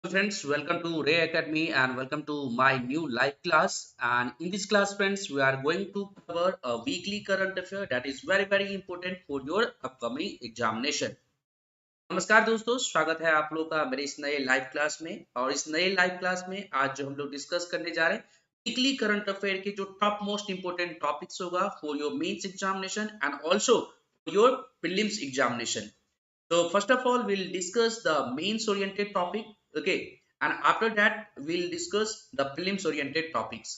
Friends, welcome to Ray Academy and welcome to my new live class. And in this class, friends, we are going to cover a weekly current affair that is very important for your upcoming examination. नमस्कार दोस्तों, स्वागत है आप लोगों का मेरे इस नए लाइव क्लास में। और इस नए लाइव क्लास में आज जो हम लोग डिस्कस करने जा रहे हैं वीकली करंट अफेयर के जो टॉप मोस्ट इंपोर्टेंट टॉपिक्स होगा for your mains examination and also your prelims examination. So first of all, we'll discuss the mains oriented topic, okay, and after that we'll discuss the prelims oriented topics.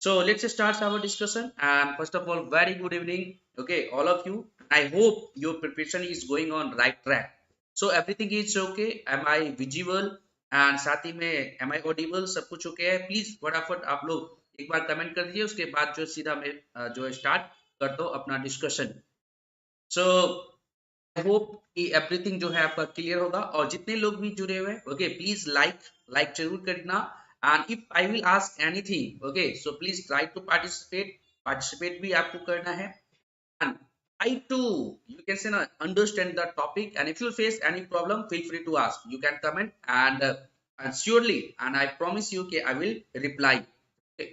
So let's start our discussion. And first of all, very good evening, okay, all of you. I hope your preparation is going on right track. So everything is okay. Am I visible? And साथ ही में am I audible? सब कुछ okay है? Please फटाफट आप लोग एक बार कमेंट कर दीजिए. उसके बाद जो सीधा मैं जो स्टार्ट करता हूँ अपना डिस्कशन. So आई होप कि एवरीथिंग जो है आपका क्लियर होगा. और जितने लोग भी जुड़े हुए हैं, ओके, प्लीज लाइक जरूर करना. And if I will ask anything, okay, so please try to participate भी आपको करना है. And try to, you can say na, understand the topic, and if you face any problem feel free to ask. You can comment and surely, and I promise you कि I will reply. Okay,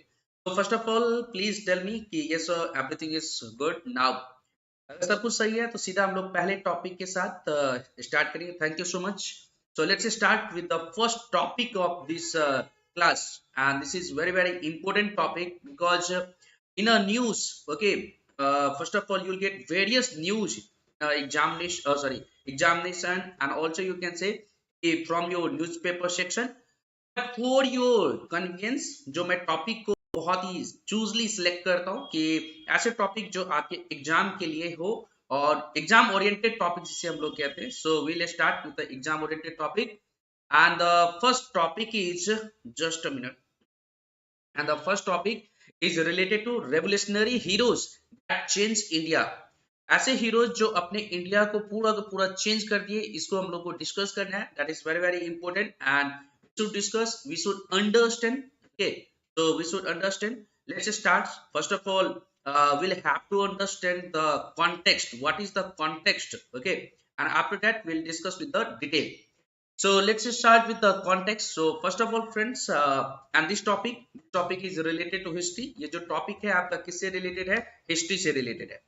so first of all please tell me कि yes sir, everything is good now. अगर सब कुछ सही है तो सीधा हम लोग पहले टॉपिक के साथ स्टार्ट करेंगे. Thank you so much. So let's start with the first topic of this class. And this is very important topic because in a news, okay, first of all you will get various news examination, and also you can say from your newspaper section. For your convenience जो मैं topic को बहुत ही चूजली select करता हूँ कि ऐसे topic जो आपके एग्जाम के लिए हो और एग्जाम ओरिएंटेड टॉपिक जिसे हम लोग कहते हैं. So we'll start with the exam oriented topic. And the first topic is just a minute. And the first topic is related to revolutionary heroes that change India. ऐसे heroes जो अपने India को पूरा का पूरा चेंज कर दिए, इसको हम लोग को डिस्कस करना है. That is very important and should discuss, we should understand. Okay, so we should understand. Let's start. First of all, we'll have to understand the context. What is the context? Okay, and after that we'll discuss with the detail. So let's start with the context. So first of all friends, and this topic is related to history. ये जो topic है आपका किससे related है? History से related है.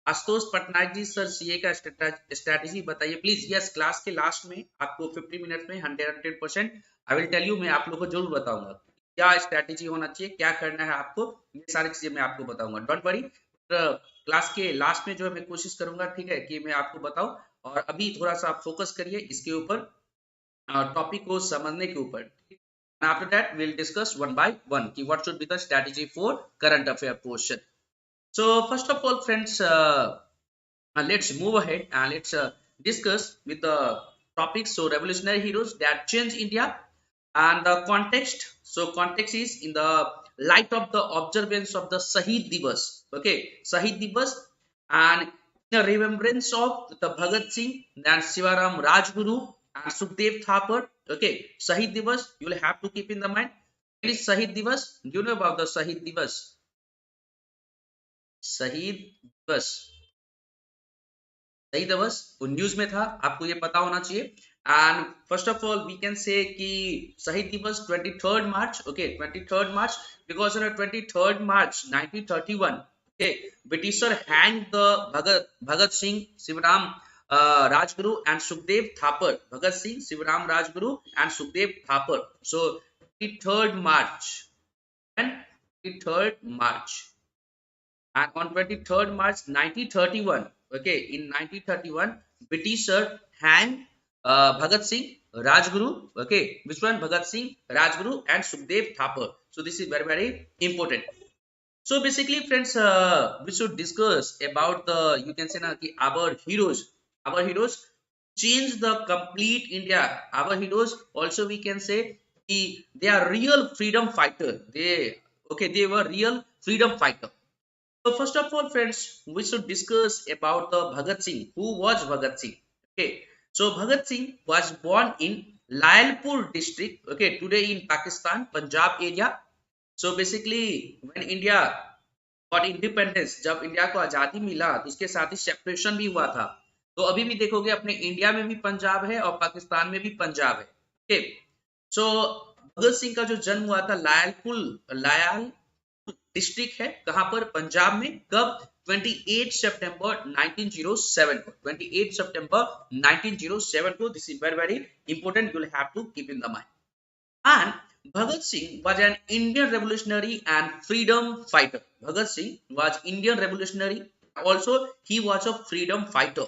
Ashutosh Patnaik ji, sir CA का strategy बताइए प्लीज. यस, क्लास के लास्ट में आपको 50 मिनट में 100% आई विल टेल यू. मैं आप लोगों को जरूर बताऊंगा क्या स्ट्रेटेजी होना चाहिए, क्या करना है आपको. ये सारी चीजें मैं आपको बताऊंगा. Don't worry. क्लास के लास्ट में जो है मैं कोशिश करूंगा, ठीक है, कि मैं आपको बताऊं. और अभी थोड़ा सा आप फोकस करिए इसके ऊपर, टॉपिक को समझने के ऊपर. After that will discuss one by one कि what should be the strategy for current affair portion. So first of all friends, let's move ahead and let's discuss with the topic. So revolutionary heroes that change India and the context. So context is in the light of the observance of the Shahid Divas. Okay, Shahid Divas, and in the remembrance of the Bhagat Singh and Sivaram Rajguru and Sukhdev Thapar. Okay, Shahid Divas you will have to keep in the mind. What is Shahid Divas? Do you know about the Shahid Divas? शहीद दिवस, शहीद दिवस वो news में था, आपको ये पता होना चाहिए. And first of all we can say कि शहीद दिवस 23rd March. Okay, 23rd March because on 23rd March 1931, okay, Britisher hang the Bhagat Singh, Shivram Rajguru and Sukhdev Thapar. Bhagat Singh, Shivram Rajguru and Sukhdev Thapar. So 23rd March and 23rd March. And on 23rd March 1931, okay, in 1931 Britisher hanged Bhagat Singh, Rajguru, okay, which one? Bhagat Singh, Rajguru and Sukhdev Thapar. So this is very important. So basically friends, we should discuss about the, you can say na, ki our heroes change the complete India. Our heroes also we can say ki they are real freedom fighter. They were real freedom fighter. So first of all friends, we should discuss about the Bhagat Singh. Who was Bhagat Singh? Okay, so Bhagat Singh was born in Lalpur district, okay, today in Pakistan, Punjab area. So basically when India got independence, जब India को आजादी मिला तो उसके साथ ही separation भी हुआ था. तो अभी भी देखोगे अपने इंडिया में भी पंजाब है और पाकिस्तान में भी पंजाब है। ओके, सो भगत सिंह का जो जन्म हुआ था लायल डिस्ट्रिक्ट है, कहां पर, पंजाब में, कब, 28 सितंबर 1907 को, 28 सितंबर 1907 को। This is very very important, you will have to keep in the mind. And Bhagat Singh was an Indian revolutionary and freedom fighter. Bhagat Singh was Indian revolutionary. Also, he was a freedom fighter.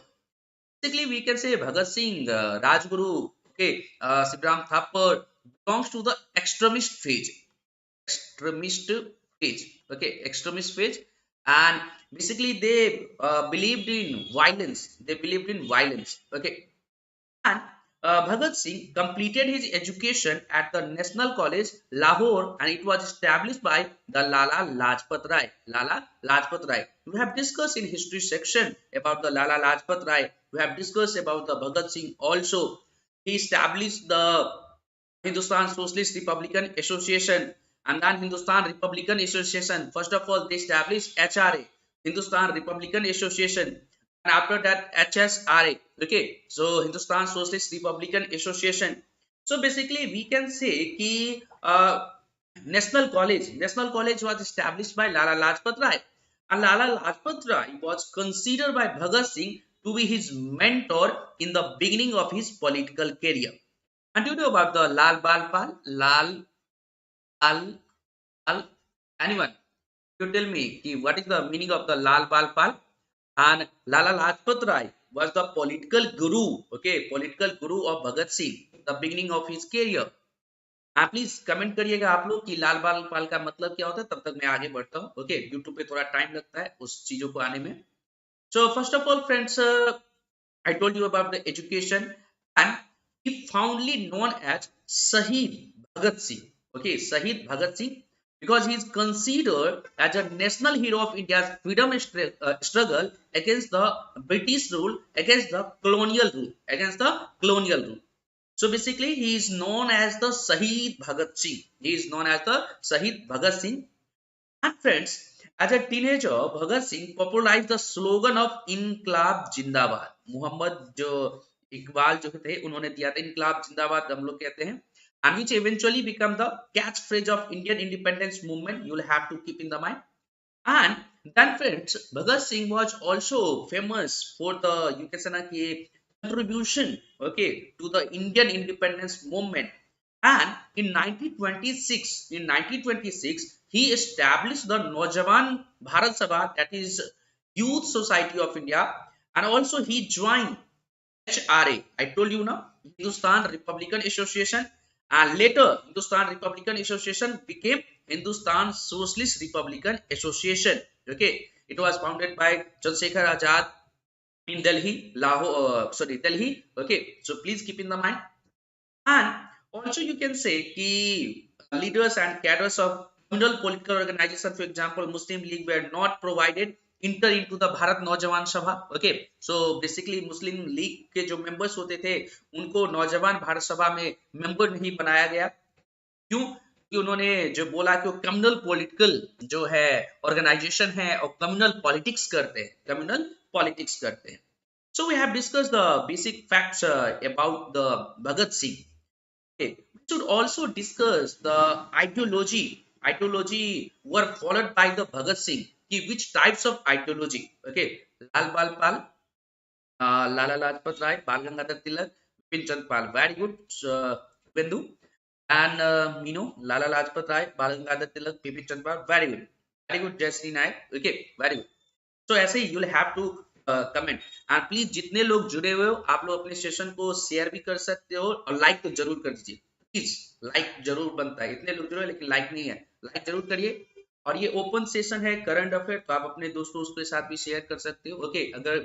Basically, we can say Bhagat Singh, Rajguru, okay, Sibram Thapar belongs to the extremist phase. Extremist phase. Okay, extremist phase. And basically, they believed in violence. They believed in violence. Okay, and Bhagat Singh completed his education at the National College, Lahore, and it was established by the Lala Lajpat Rai. Lala Lajpat Rai. We have discussed in history section about the Lala Lajpat Rai. We have discussed about the Bhagat Singh also. He established the Hindustan Socialist Republican Association and then Hindustan Republican Association. First of all, they established HRA, Hindustan Republican Association, and after that HSRA. Okay, so Hindustan Socialist Republican Association. So basically, we can say कि National College was established by Lala Lajpat Rai, and Lala Lajpat Rai was considered by Bhagat Singh to be his mentor in the beginning of his political career. And do you know about the Lal Bal Pal? Lal, Lal, anyone? You tell me what is the meaning of the Lal Bal Pal? And Lala Lajpat Rai was the political guru, okay, political guru of Bhagat Singh, the beginning of his career. हाँ please comment करिएगा आप लोग कि लाल बाल पाल का मतलब क्या होता है, तब तक मैं आगे बढ़ता हूँ। ओके, यूट्यूब पे थोड़ा टाइम लगता है उस चीजों को आने में। सो first of all friends, I told you about the education, and he fondly known as Shahid Bhagat Singh. Okay, Shahid Bhagat Singh, because he is considered as a national hero of India's freedom struggle against the British rule, against the colonial rule, against the colonial rule. So basically, he is known as the Shahid Bhagat Singh. He is known as the Shahid Bhagat Singh. And friends, as a teenager, Bhagat Singh popularized the slogan of इनकलाब जिंदाबाद. मोहम्मद जो इकबाल जो थे उन्होंने दिया था इनकलाब जिंदाबाद, हम लोग कहते हैं, and which eventually become the catchphrase of Indian independence movement. You will have to keep in the mind. And then friends, Bhagat Singh was also famous for the, you can say na ki, contribution, okay, to the Indian independence movement. And in 1926, he established the Naujawan Bharat Sabha, that is Youth Society of India, and also he joined HRA. I told you now, Hindustan Republican Association, and later Hindustan Republican Association became Hindustan Socialist Republican Association. Okay, it was founded by Chandrasekhar Azad in Delhi, Delhi. Okay, so please keep in the mind. And also you can say key leaders and cadres of communal political organization, for example, Muslim League, were not provided enter into the Bharat Naujawan Sabha. Okay, so basically Muslim League के जो members होते थे उनको नौजवान भारत सभा में member नहीं बनाया गया। क्यों? कि उन्होंने जो बोला कि वो कम्युनल पॉलिटिकल जो है ऑर्गेनाइजेशन है और कम्युनल पॉलिटिक्स करते हैं, कम्युनल पॉलिटिक्स करते हैं। So we have discussed the basic facts about the Bhagat Singh. Okay. We should also discuss the ideology. Ideology were followed by the Bhagat Singh. Which types of ideology? Okay, Lal Bal Pal, Lala Lajpat Rai, Bal Gangadhar Tilak, Bipin Chand Pal. Very good, Bindu. And Lala Lajpat Rai, Bal Gangadhar Tilak, Bipin Chand Pal. Very good, Jayashree Naik. Okay, very good. तो ऐसे ही you'll have to comment and please जितने लोग जुड़े हुए हो आप लोग अपने सेशन को शेयर भी कर सकते हो और लाइक तो जरूर कर दीजिए प्लीज। लाइक जरूर बनता है, इतने लोग जुड़े लेकिन लाइक नहीं है, लाइक जरूर करिए। और ये ओपन सेशन है करंट अफेयर, तो आप अपने दोस्तों के साथ भी शेयर कर सकते हो। ओके, अगर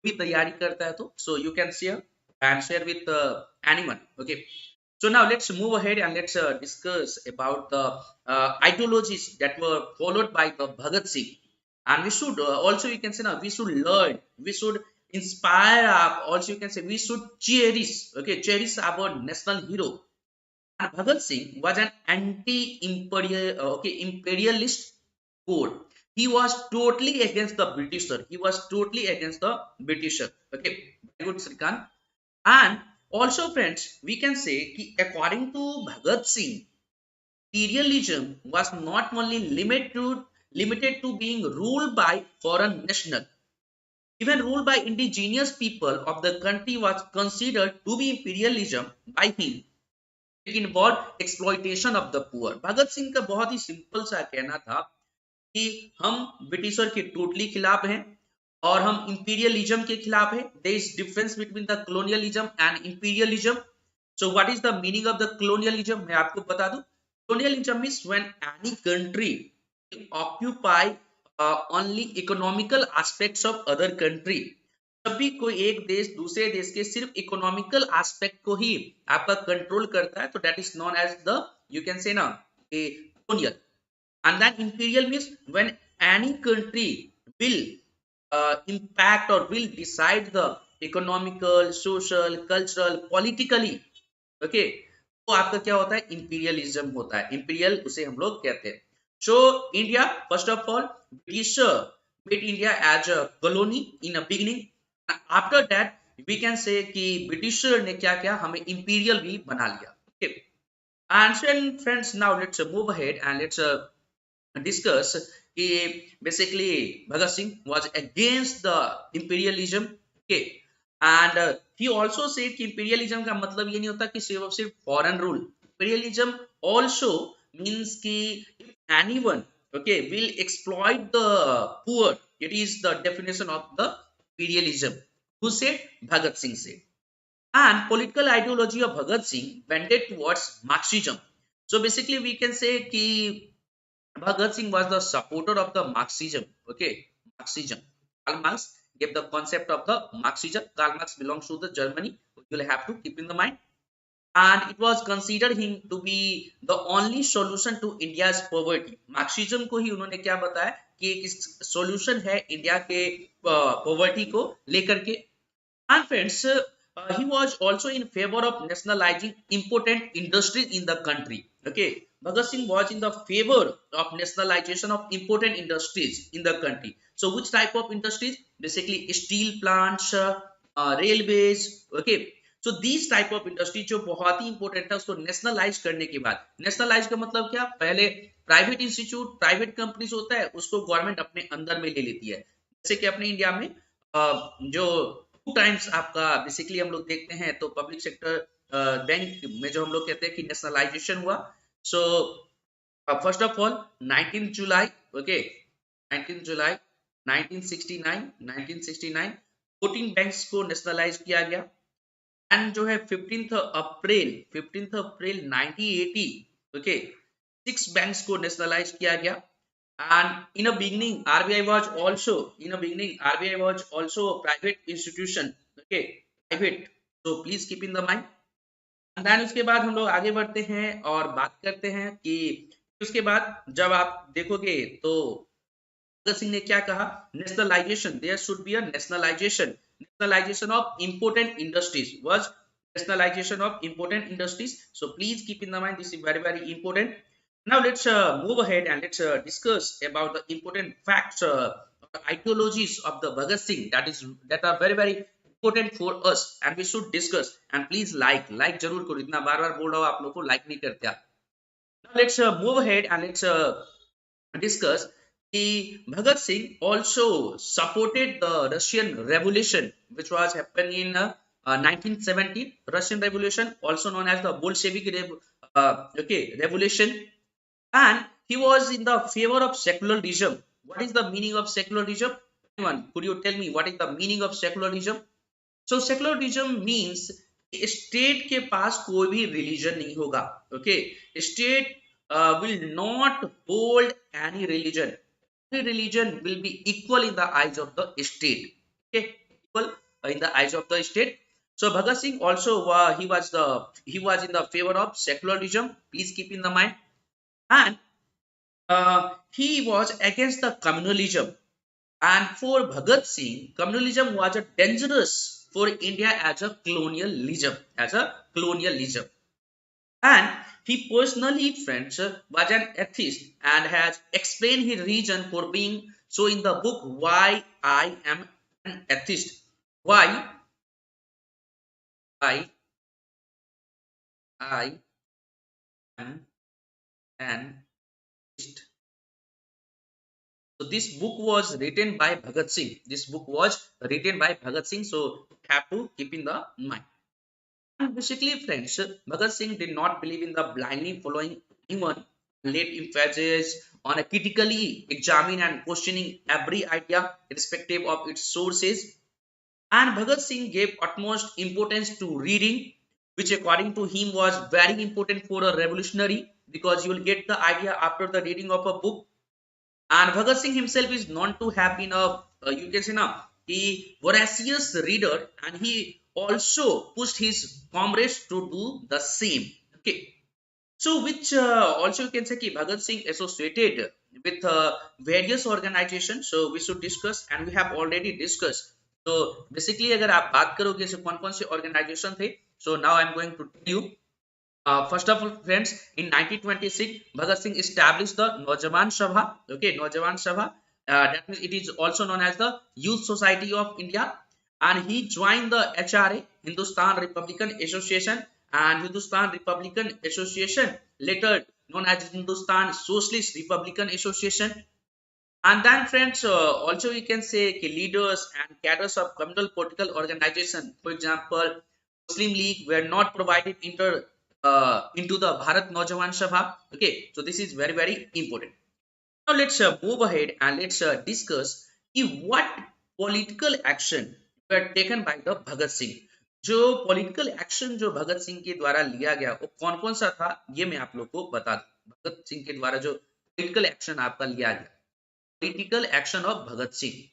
भी तैयारी करता है तो so you can share and share with anyone. Okay, so now let's move ahead and let's discuss about the ideologies that were followed by the Bhagat Singh. And we should also, you can say now, we should learn, we should inspire, also you can say we should cherish, okay, cherish our national hero. And Bhagat Singh was an anti-imperial, imperialist code. he was totally against the Britisher. He was totally against the Britisher. Okay, very good, Srikant. And also, friends, we can say कि according to Bhagat Singh, imperialism was not only limited to being ruled by foreign national. Even rule by indigenous people of the country was considered to be imperialism by him. It involved exploitation of the poor. Bhagat Singh का बहुत ही simple सा कहना था कि हम britisher के totally खिलाफ हैं और हम इंपीरियलिज्म के खिलाफ हैं. There is difference between the colonialism and imperialism. So what is the meaning of the colonialism? मैं आपको बता दूं. Colonialism is when any country occupy only economical aspects of other country. जब भी कोई एक देश दूसरे देश के सिर्फ इकोनॉमिकल एस्पेक्ट को ही आपका कंट्रोल करता है तो that is known as the you can say ना a colonial. And then imperial means when any country will impact or will decide the economical, social, cultural, politically. Okay, तो आपका क्या होता है? इंपीरियलिज्म होता है. इंपीरियल उसे हम लोग कहते हैं. So India first of all British made India as a colony in a beginning. After that we can say कि ब्रिटिशर ने क्या किया, हमें इंपीरियल भी बना लिया. Okay. And friends, now let's move ahead and let's discuss कि basically Bhagat Singh was against the imperialism. Okay. And he also said कि imperialism का मतलब ये नहीं होता कि सिर्फ foreign rule. Imperialism also means कि if anyone okay will exploit the poor, it is the definition of the imperialism. Who said? Bhagat Singh said. And political ideology of Bhagat Singh bended towards Marxism. So basically we can say कि Bhagat Singh was the supporter of the Marxism. Okay, Marxism. Karl Marx gave the concept of the Marxism. Karl Marx belongs to the Germany. You will have to keep in the mind. And it was considered him to be the only solution to India's poverty. Marxism को ही उन्होंने क्या बताया कि एक solution है India के poverty को लेकर के. And friends, he was also in favor of nationalizing important industries in the country. Okay, Bhagat Singh was in the favor of nationalization of important industries in the country. So which type of industries? Basically steel plants, railways. Okay, so these type of industry जो बहुत ही important है उसको nationalize करने के बाद, nationalize का मतलब क्या? पहले प्राइवेट इंस्टीट्यूट, प्राइवेट कंपनीज होता है उसको गवर्नमेंट अपने अंदर में ले लेती है. जैसे कि अपने इंडिया में जो टाइम्स आपका बेसिकली हम लोग देखते हैं तो पब्लिक सेक्टर बैंक में जो हम लोग कहते हैं कि नेशनलाइजेशन हुआ. सो first of all 19 July okay 19 July 1969 14 banks को नेशनलाइज किया गया. एंड जो है 15th अप्रैल 1980 ओके 6 बैंक्स को नेशनलाइज किया गया. And in a beginning RBI was also a private institution. Okay, private. So please keep in the mind. And then उसके बाद हम लोग आगे बढ़ते हैं और बात करते हैं कि उसके बाद जब आप देखोगे तो भगत सिंह ने क्या कहा? Nationalisation, there should be a nationalisation of important industries. Was nationalization of important industries. So please keep in the mind, this is very very important. Now let's move ahead and let's discuss about the important facts, ideologies of the Bhagat Singh that are very very important for us and we should discuss. And please like जरूर करो, इतना बार बार बोल रहा हूँ आप लोग को like नहीं करते आप. Now let's move ahead and let's discuss the Bhagat Singh also supported the Russian Revolution which was happening in 1917. Russian Revolution, also known as the Bolshevik Revolution. And he was in the favor of secularism. What is the meaning of secularism? Anyone, could you tell me what is the meaning of secularism? So secularism means state के पास कोई भी religion नहीं होगा. Okay, state will not hold any religion. Every religion will be equal in the eyes of the state. Okay, equal in the eyes of the state. So Bhagat Singh also he was in the favor of secularism. Please keep in the mind. And he was against the communalism. And for Bhagat Singh, communalism was a dangerous for India as a colonialism. And he personally, friends, was an atheist and has explained his reason for being so in the book Why I Am an Atheist. Why I I am an atheist. So this book was written by Bhagat Singh. This book was written by Bhagat Singh. So have to keep in the mind. And basically, friends, Bhagat Singh did not believe in the blindly following anyone, laid emphasis on a critically examining and questioning every idea, irrespective of its sources. And Bhagat Singh gave utmost importance to reading, which according to him was very important for a revolutionary because you will get the idea after the reading of a book. And Bhagat Singh himself is known to have been a, you can say now, a voracious reader, and he also pushed his comrades to do the same. Okay, so which also you can say कि Bhagat Singh associated with various organizations. So we should discuss, and we have already discussed. So basically, अगर आप बात करोगे so कौन कौन से organization थे? So now I am going to tell you. First of all, friends, in 1926, Bhagat Singh established the Naujawan Sabha. Okay, Naujawan Sabha. That means it is also known as the Youth Society of India, and he joined the HRA, Hindustan Republican Association, and Hindustan Republican Association, later known as Hindustan Socialist Republican Association. And then, friends, also we can say leaders and cadres of communal political organization, for example, Muslim League, were not provided into the Bharat Naujawan Sabha. Okay, so this is very, very important. Now let's move ahead and let's discuss what political action were taken by the Bhagat Singh. जो political action जो भगत सिंह के द्वारा लिया गया वो कौन कौन सा था ये मैं आप लोग को बता दूं। भगत सिंह के द्वारा जो पॉलिटिकल एक्शन आपका लिया गया, political action of Bhagat Singh.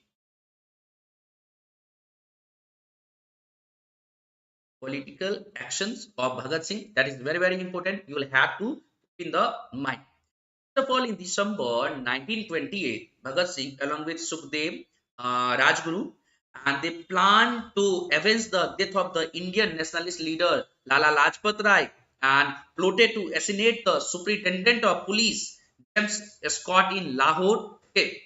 Political actions of Bhagat Singh, that is very, very important. You will have to keep in the mind. First of all, in December 1928, Bhagat Singh, along with Sukhdev, Rajguru, and they planned to avenge the death of the Indian nationalist leader Lala Lajpat Rai and plotted to assassinate the superintendent of police James Scott in Lahore. Okay.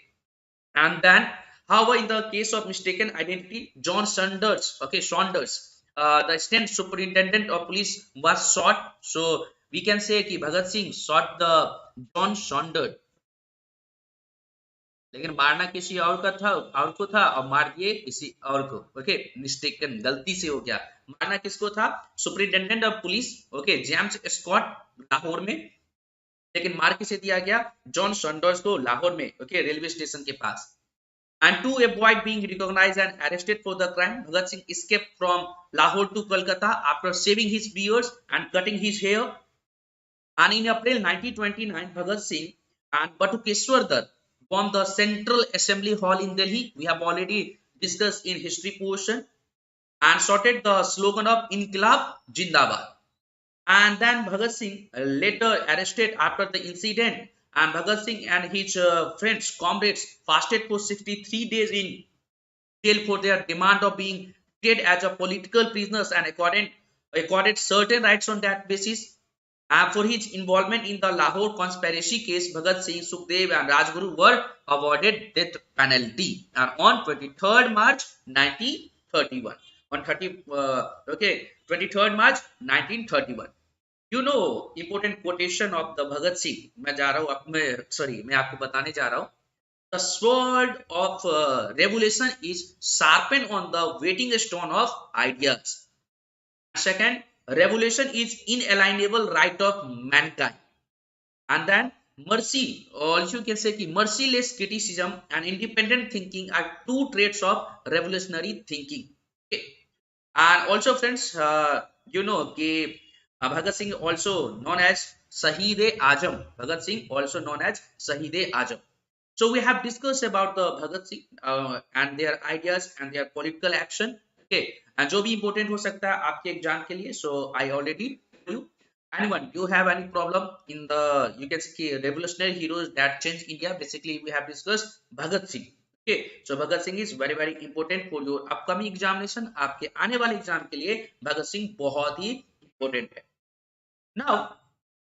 And then, however, in the case of mistaken identity, John Saunders, okay, Saunders, the assistant superintendent of police was shot. So we can say कि Bhagat Singh shot the John Saunders, लेकिन मारना किसी और का था, और को था, और मार दिए किसी और को। ओके, मिस्टेकन, गलती से हो गया। मारना किसको था? Superintendent of police, okay, James Scott Lahore में, लेकिन मार किसे दिया गया? जॉन सॉन्डर्स को लाहौर में, ओके, रेलवे स्टेशन के पास। And to avoid being recognized and arrested for the crime, Bhagat Singh escaped from Lahore to Kolkata after shaving his beard and cutting his hair. And in April 1929, Bhagat Singh and Batukeshwar Dutt bombed the Central Assembly Hall in Delhi. We have already discussed in history portion, and shouted the slogan of Inqilab Jindabad. And then Bhagat Singh later arrested after the incident, and Bhagat Singh and his friends, comrades fasted for 63 days in jail for their demand of being treated as a political prisoners and accorded certain rights on that basis. And for his involvement in the Lahore conspiracy case, Bhagat Singh, Sukhdev and Rajguru were awarded death penalty. And on 23rd March 1931, on 23rd March 1931, you know important quotation of the Bhagat Singh. मैं जा रहा हूँ, मैं आपको बताने जा रहा हूँ. The sword of revolution is sharpened on the waiting stone of ideas. Second, revolution is inalienable right of mankind. And then mercy, also you can say कि merciless criticism and independent thinking are two traits of revolutionary thinking. Okay. And also, friends, you know कि Bhagat Singh also known as Shahid Ajam. Bhagat Singh also known as Shahid Ajam. So we have discussed about the Bhagat Singh and their ideas and their political action. Okay, and जो भी important हो सकता है आपके exam के लिए. So I already told you. Anyone, you have any problem in the, you can say revolutionary heroes that changed India? Basically, we have discussed Bhagat Singh. Okay, so Bhagat Singh is very, very important for your upcoming examination. आपके आने वाले exam के लिए भगत सिंह बहुत ही important है. Now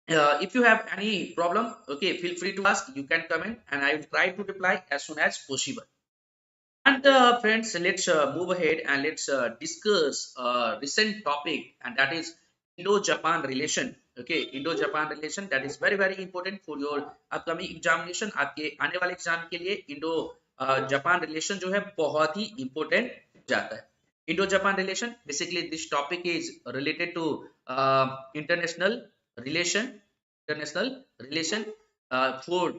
if you have any problem, okay, feel free to ask. You can comment and I will try to reply as soon as possible. And friends, let's move ahead and let's discuss a recent topic, and that is Indo-Japan relation. Okay, Indo-Japan relation, that is very very important for your upcoming examination. आपके आने वाले exam के लिए Indo Japan relation जो है बहुत ही important जाता है. Indo-Japan relation, basically this topic is related to international relation, international relation for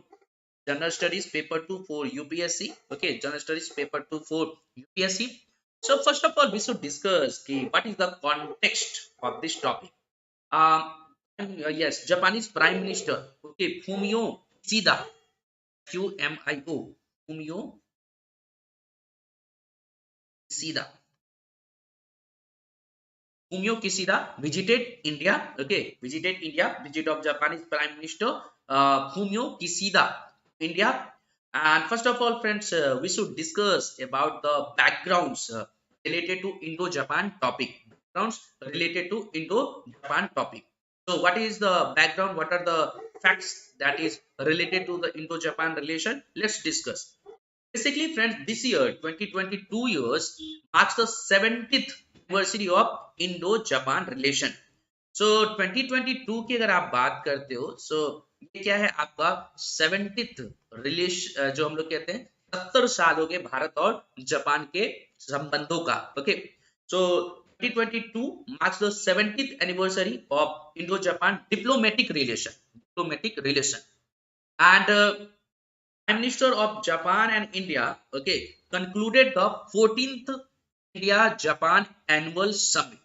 General Studies Paper 2 for UPSC. Okay, General Studies Paper 2 for UPSC. So first of all, we should discuss what is the context of this topic. Um, yes, Japanese Prime Minister, okay, Fumio Kishida, Qmio, Fumio Kishida. Fumio Kishida visited India. Okay, visited India. Visit of Japanese Prime Minister Fumio Kishida, India. And first of all, friends, we should discuss about the backgrounds related to Indo-Japan topic. Backgrounds related to Indo-Japan topic. So, what is the background? What are the facts that is related to the Indo-Japan relation? Let's discuss. Basically, friends, this year, 2022 years, marks the 70th anniversary of Indo-Japan relation. So 2022 की अगर आप बात करते हो, so ये क्या है आपका 70th रिलेशन, जो हम लोग कहते हैं 70 साल हो गए भारत और जापान के संबंधों का. Okay, so 2022 marks the 70th anniversary of Indo-Japan diplomatic relation, and Prime Minister of Japan and India, okay, concluded the 14th India-Japan Annual Summit.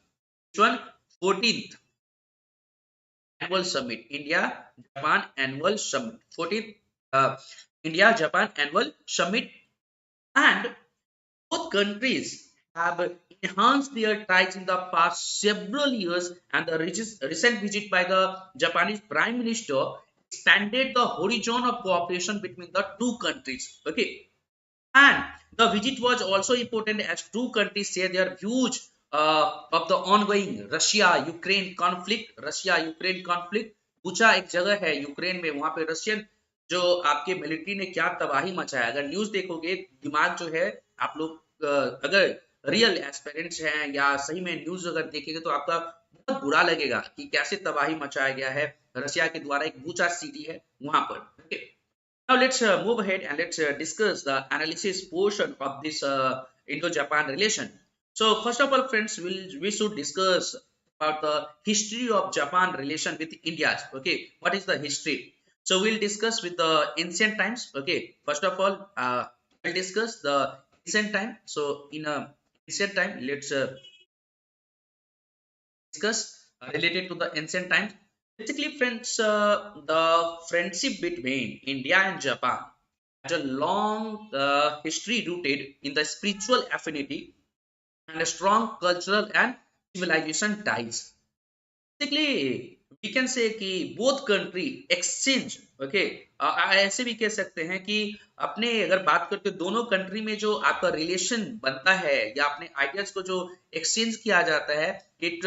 Which one? 14th Annual Summit. India-Japan Annual Summit. 14th India-Japan Annual Summit. And both countries have enhanced their ties in the past several years, and the recent visit by the Japanese Prime Minister expanded the horizon of cooperation between the two countries. Okay, and the visit was also important as two countries share their views of the ongoing Russia-Ukraine conflict. Russia-Ukraine conflict. पूछा एक जगह है Ukraine में, वहां पे Russian जो आपके military ने क्या तबाही मचाया. अगर न्यूज देखोगे, दिमाग जो है आप लोग अगर रियल एस्पेरेंट्स हैं या सही में न्यूज अगर देखेंगे तो आपका बहुत बुरा लगेगा कि कैसे तबाही मचाया गया है रशिया के द्वारा. एक बूचा सिटी है वहां पर. okay? Now let's move ahead and let's discuss the analysis portion of this Indo-Japan relation. So first of all, friends, we should discuss about the history of Japan relation with India. Okay, what is the history? So we'll discuss with the ancient times. Okay, first of all, we'll discuss the ancient time. So in ancient time, let's discuss related to the ancient times. Basically, friends, the friendship between India and Japan has a long history rooted in the spiritual affinity and a strong cultural and civilization ties. Basically, we can say कि both country exchange, okay, ऐसे भी कह सकते हैं कि अपने अगर बात करते दोनों कंट्री में जो आपका रिलेशन बनता है या अपने आइडियाज को जो एक्सचेंज किया जाता है, it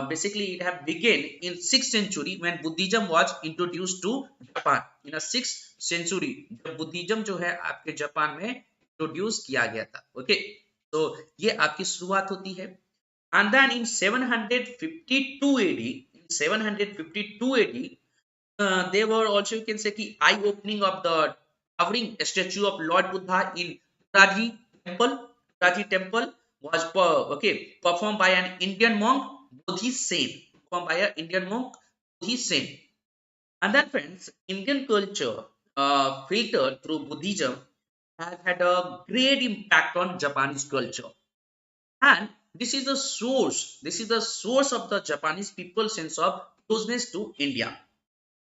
basically it have begun in 6th century when Buddhism was introduced to Japan. In a 6th century जब बुद्धिज्म जो है आपके जापान में इंट्रोड्यूस किया गया था. ओके, तो ये आपकी शुरुआत होती है. And then in 752 AD, they were also, you can say, the eye opening of the towering statue of Lord Buddha in Raji Temple. Raji Temple was performed by an Indian monk, Bodhi Sen. And then, friends, Indian culture filtered through Buddhism has had a great impact on Japanese culture. And this is the source of the Japanese people's sense of closeness to India.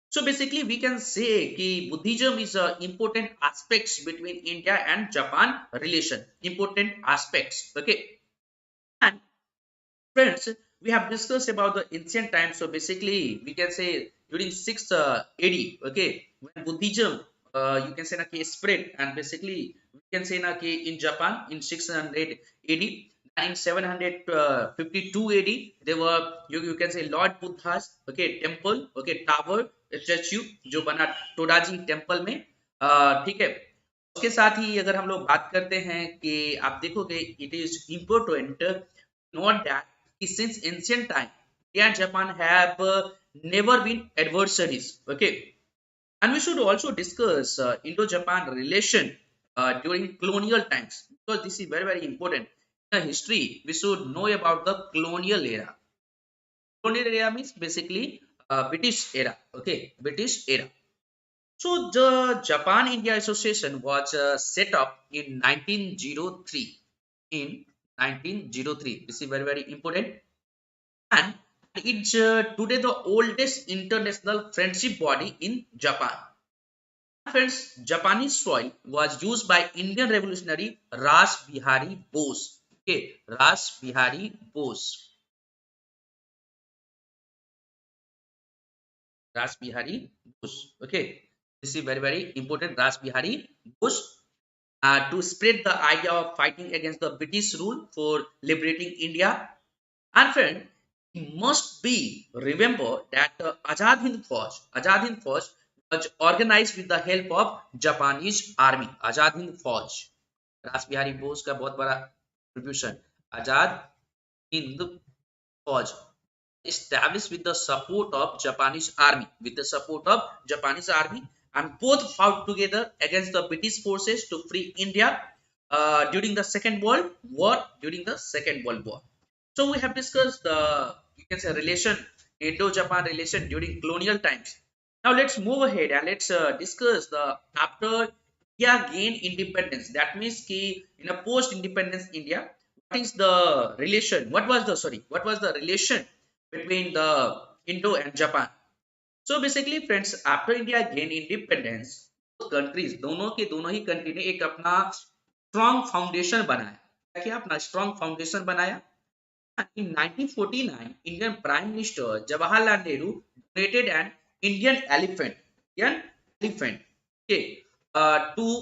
So basically we can say that Buddhism is important aspects between India and Japan relation. Important aspects. Okay. And friends, we have discussed about the ancient times. So basically we can say during 6th AD, okay, when Buddhism you can say spread, and basically we can say in Japan in 600 AD. And in 752 AD, there were you can say Lord Buddha's temple, tower, statue जो बना टोडाजी temple में, ठीक है। उसके साथ ही अगर हम लोग बात करते हैं कि आप देखोगे it is important note that since ancient time India and Japan have never been adversaries. Okay, and we should also discuss Indo-Japan relation during colonial times, because this is very very important. In the history, we should know about the colonial era. Colonial era means basically British era. Okay, British era. So the Japan-India Association was set up in 1903. In 1903, this is very very important, and it's today the oldest international friendship body in Japan. Friends, Japanese soil was used by Indian revolutionary Ras Bihari Bose. Okay, Ras Bihari Bose. Ras Bihari Bose. Okay, this is very very important. Ras Bihari Bose, to spread the idea of fighting against the British rule for liberating India. And friend, must be remember that Azad Hind Fauj was organized with the help of Japanese army. Azad Hind Fauj, रास बिहारी बोस का बहुत बड़ा contribution. Azad Hind फौज established with the support of Japanese army, and both fought together against the British forces to free India during the Second World War. So we have discussed the, you can say, relation, Indo-Japan relation during colonial times. Now let's move ahead and let's discuss the after India gained independence. That means ki in a post-independence India, what was the relation between the Indo and Japan? So basically friends, after India gained independence, both countries, दोनों के दोनों ही country ने एक अपना strong foundation बनाया। क्या अपना strong foundation बनाया? In 1949, Indian Prime Minister Jawaharlal Nehru donated an Indian elephant, okay, to, you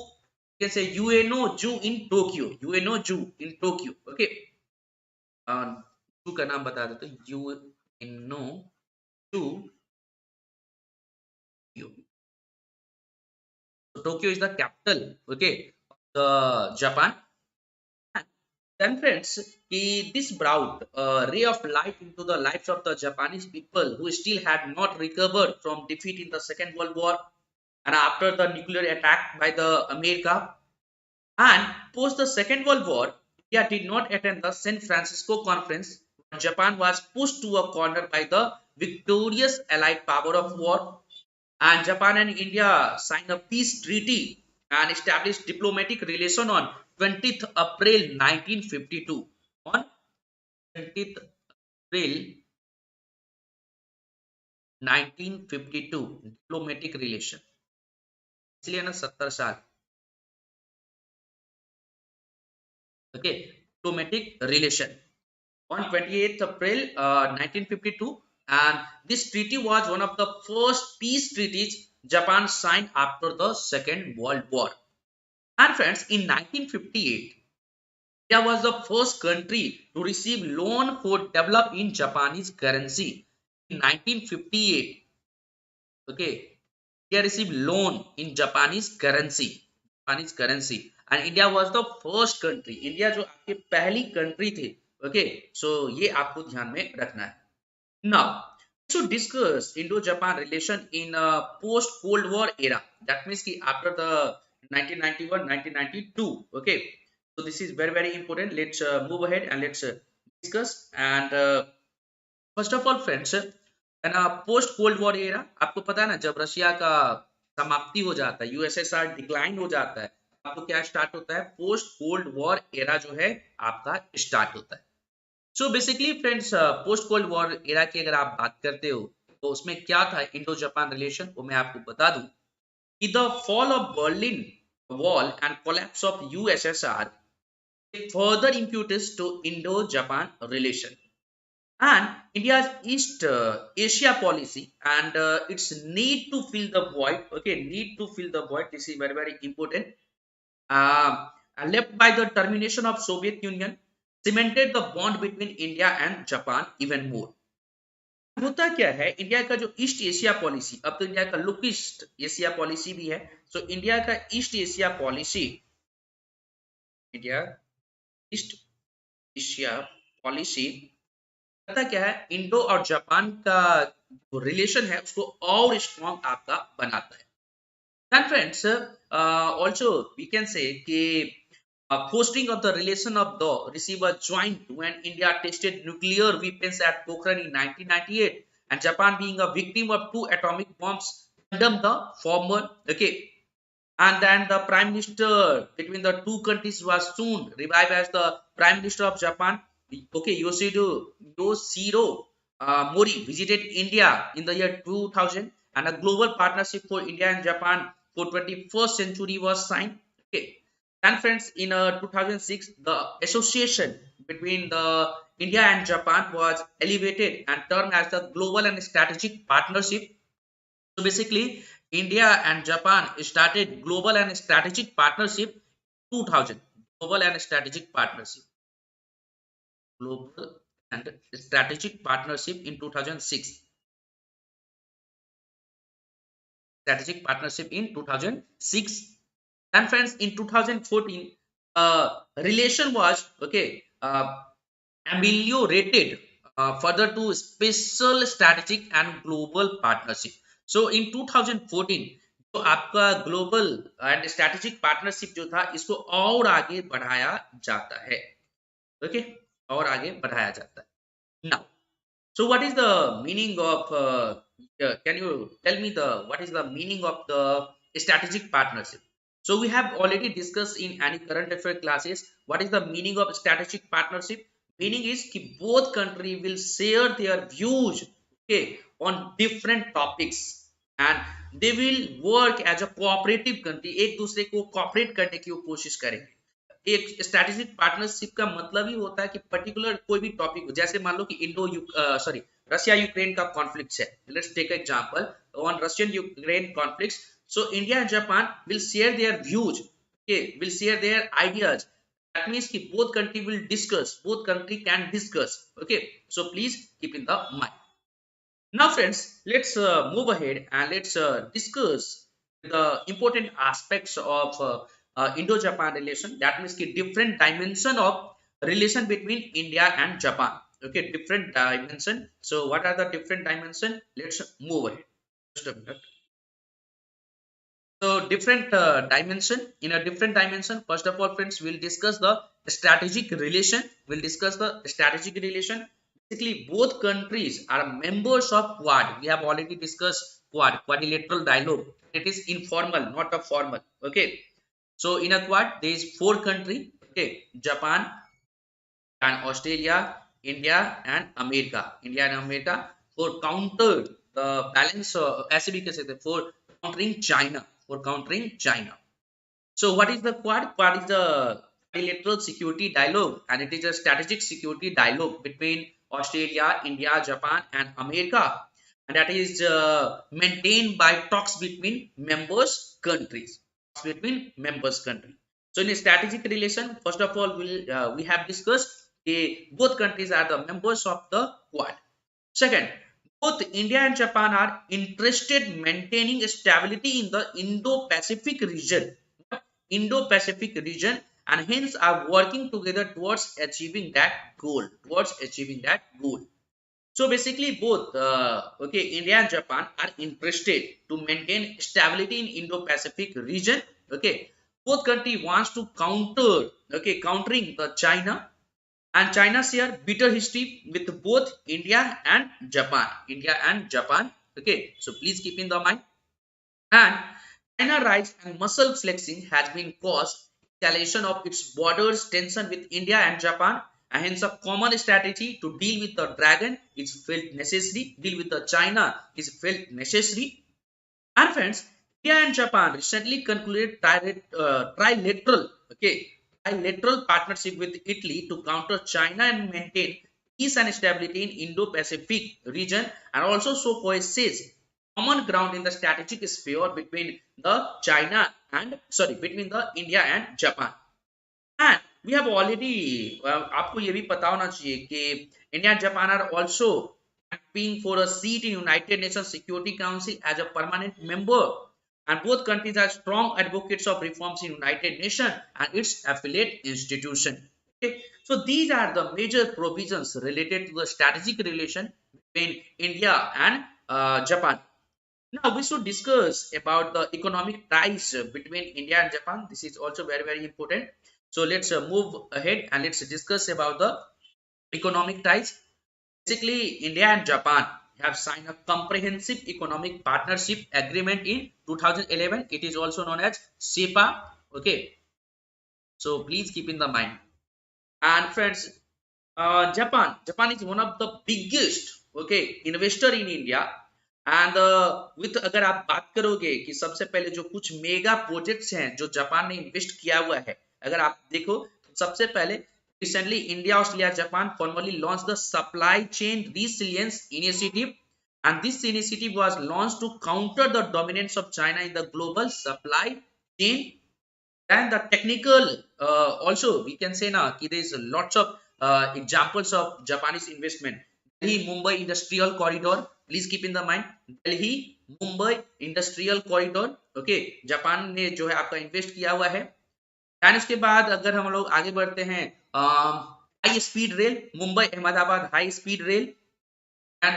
can say, UNO Zoo in Tokyo. Okay, zoo का नाम बता देते हैं, UNO Zoo. So Tokyo is the capital, okay, of the Japan. Then friends, this brought a ray of light into the lives of the Japanese people who still had not recovered from defeat in the Second World War and after the nuclear attack by the America. And post the Second World War, India did not attend the San Francisco Conference. Japan was pushed to a corner by the victorious Allied power of war, and Japan and India signed a peace treaty and established diplomatic relation on 20th April 1952. On 20th April 1952, diplomatic relation. इसलिए ना 70 साल, okay, diplomatic relation on 28th April 1952, and this treaty was one of the first peace treaties Japan signed after the Second World War. And friends, in 1958, India was the first country to receive loan for develop in Japanese currency. In 1958, okay, India received loan in Japanese currency, and India was the first country. India जो आपके पहली country थे, okay, so ये आपको ध्यान में रखना है. Now, we should discuss Indo-Japan relation in a post-Cold War era. That means कि after the 1991, 1992. Okay, so this is very very important. Let's move ahead and let's discuss. And first of all, friends, ना post-Cold War era, आपको पता है ना, जब Russia का समाप्ति हो जाता है, यूएसएसआर डिक्लाइन हो जाता है, आपको क्या स्टार्ट होता है? पोस्ट-Cold War era जो है आपका स्टार्ट होता है. So basically friends, post cold war era की अगर आप बात करते हो तो उसमें क्या था इंडो जापान रिलेशन, वो मैं आपको बता दूं कि the fall of Berlin wall and collapse of USSR further impetus to Indo Japan relation and India's East Asia policy and its need to fill the void. Okay, need to fill the void, this is very very important, left by the termination of Soviet Union, cemented the bond between India and Japan even more. होता क्या है, India का जो east Asia policy, अब तो India का look east Asia policy भी है, सो इंडिया का east Asia policy, India east Asia policy पता क्या है, इंडो और जापान का जो रिलेशन है उसको और स्ट्रॉन्ग आपका बनाता है. Then friends, also we can say कि fostering of the relation of the receiver joined when India tested nuclear weapons at Pokhran in 1998 and Japan being a victim of two atomic bombs condemned the former. Okay, and then the prime minister between the two countries was soon revived as the prime minister of Japan. Okay, Yoshiro Mori visited India in the year 2000 and a global partnership for India and Japan for 21st century was signed. Okay, and friends, in 2006 the association between the India and Japan was elevated and termed as the global and strategic partnership. So basically, India and Japan started global and strategic partnership 2000. Global and strategic partnership. Global and strategic partnership in 2006. Strategic partnership in 2006. And friends, in 2014, relation was ameliorated further to special strategic and global partnership. So in 2014 जो आपका global and strategic partnership जो था इसको और आगे बढ़ाया जाता है. ओके, और आगे बढ़ाया जाता है. Now, so what is the meaning of can you tell me the what is the meaning of the strategic partnership? So we have already discussed in any current affair classes what is the meaning of strategic partnership. Meaning is कि both country will share their views, okay, on different topics and they will work as a cooperative country. एक दूसरे को cooperate करने की वो कोशिश करेंगे. एक स्ट्रेटेजिक पार्टनरशिप का मतलब ही होता है कि पर्टिकुलर कोई भी टॉपिक, जैसे मान लो कि रशिया यूक्रेन का कॉन्फ्लिक्ट है. Let's take example on Russian Ukraine conflict. So India and Japan will share their views, okay, will share their ideas. That means कि both country will discuss, both country can discuss. Okay, so please keep in the mind. Now friends, let's move ahead and let's discuss the important aspects of Indo-Japan relation. That means ki different dimension of relation between India and Japan. Okay, different dimension. So what are the different dimension? Let's move ahead. Just a minute. So different dimension. In a different dimension, first of all friends, we'll discuss the strategic relation. We'll discuss the strategic relation. Basically both countries are members of Quad. We have already discussed Quad, quadrilateral dialogue. It is informal, not a formal. Okay, so in a Quad there is 4 countries. Okay, Japan and Australia, India and America. India and America for counter the balance ऐसे भी कह सकते हैं, for countering China, for countering China. So what is the Quad? Quad is the bilateral security dialogue and it is a strategic security dialogue between Australia, India, Japan and America, and that is maintained by talks between members countries. Talks between members country. So in a strategic relation, first of all, we have discussed both countries are the members of the Quad. Second, both India and Japan are interested in maintaining stability in the Indo-Pacific region. Indo-Pacific region, and hence are working together towards achieving that goal. So basically both India and Japan are interested to maintain stability in Indo-Pacific region. Okay, both country wants to countering the China, and China share bitter history with both India and Japan. Okay, so please keep in the mind. And China rise and muscle flexing has been caused escalation of its borders tension with India and Japan, and hence a common strategy to deal with the dragon is felt necessary. Deal with the China is felt necessary. And friends, India and Japan recently concluded trilateral partnership with Italy to counter China and maintain peace and stability in Indo-Pacific region, and also so possess common ground in the strategic sphere between the India and Japan. And we have already, आपको ये भी पता होना चाहिए कि India and Japan are also campaigning for a seat in United Nations Security Council as a permanent member, and both countries are strong advocates of reforms in United Nations and its affiliate institution. Okay, so these are the major provisions related to the strategic relation between India and Japan. Now we should discuss about the economic ties between India and Japan. This is also very important. So let's move ahead and let's discuss about the economic ties. Basically, India and Japan have signed a comprehensive economic partnership agreement in 2011. It is also known as SEPA. Okay, so please keep in the mind. And friends, Japan is one of the biggest, okay, investor in India. And with, अगर आप बात करोगे कि सबसे पहले जो कुछ mega projects हैं जो जापान ने इन्वेस्ट किया हुआ है, अगर आप देखो तो सबसे पहले recently India, Australia, Japan formally launch the supply chain resilience initiative, and this initiative was launch to counter the dominance of China in the global supply chain. And the technical, also we can say now there is lots of examples of Japanese investment. Delhi Mumbai industrial corridor, please keep in the mind, Delhi Mumbai industrial corridor. Okay, Japan ने जो है आपका invest किया हुआ है. And उसके बाद अगर हम लोग आगे बढ़ते हैं, high speed rail, Mumbai Ahmedabad high speed rail, and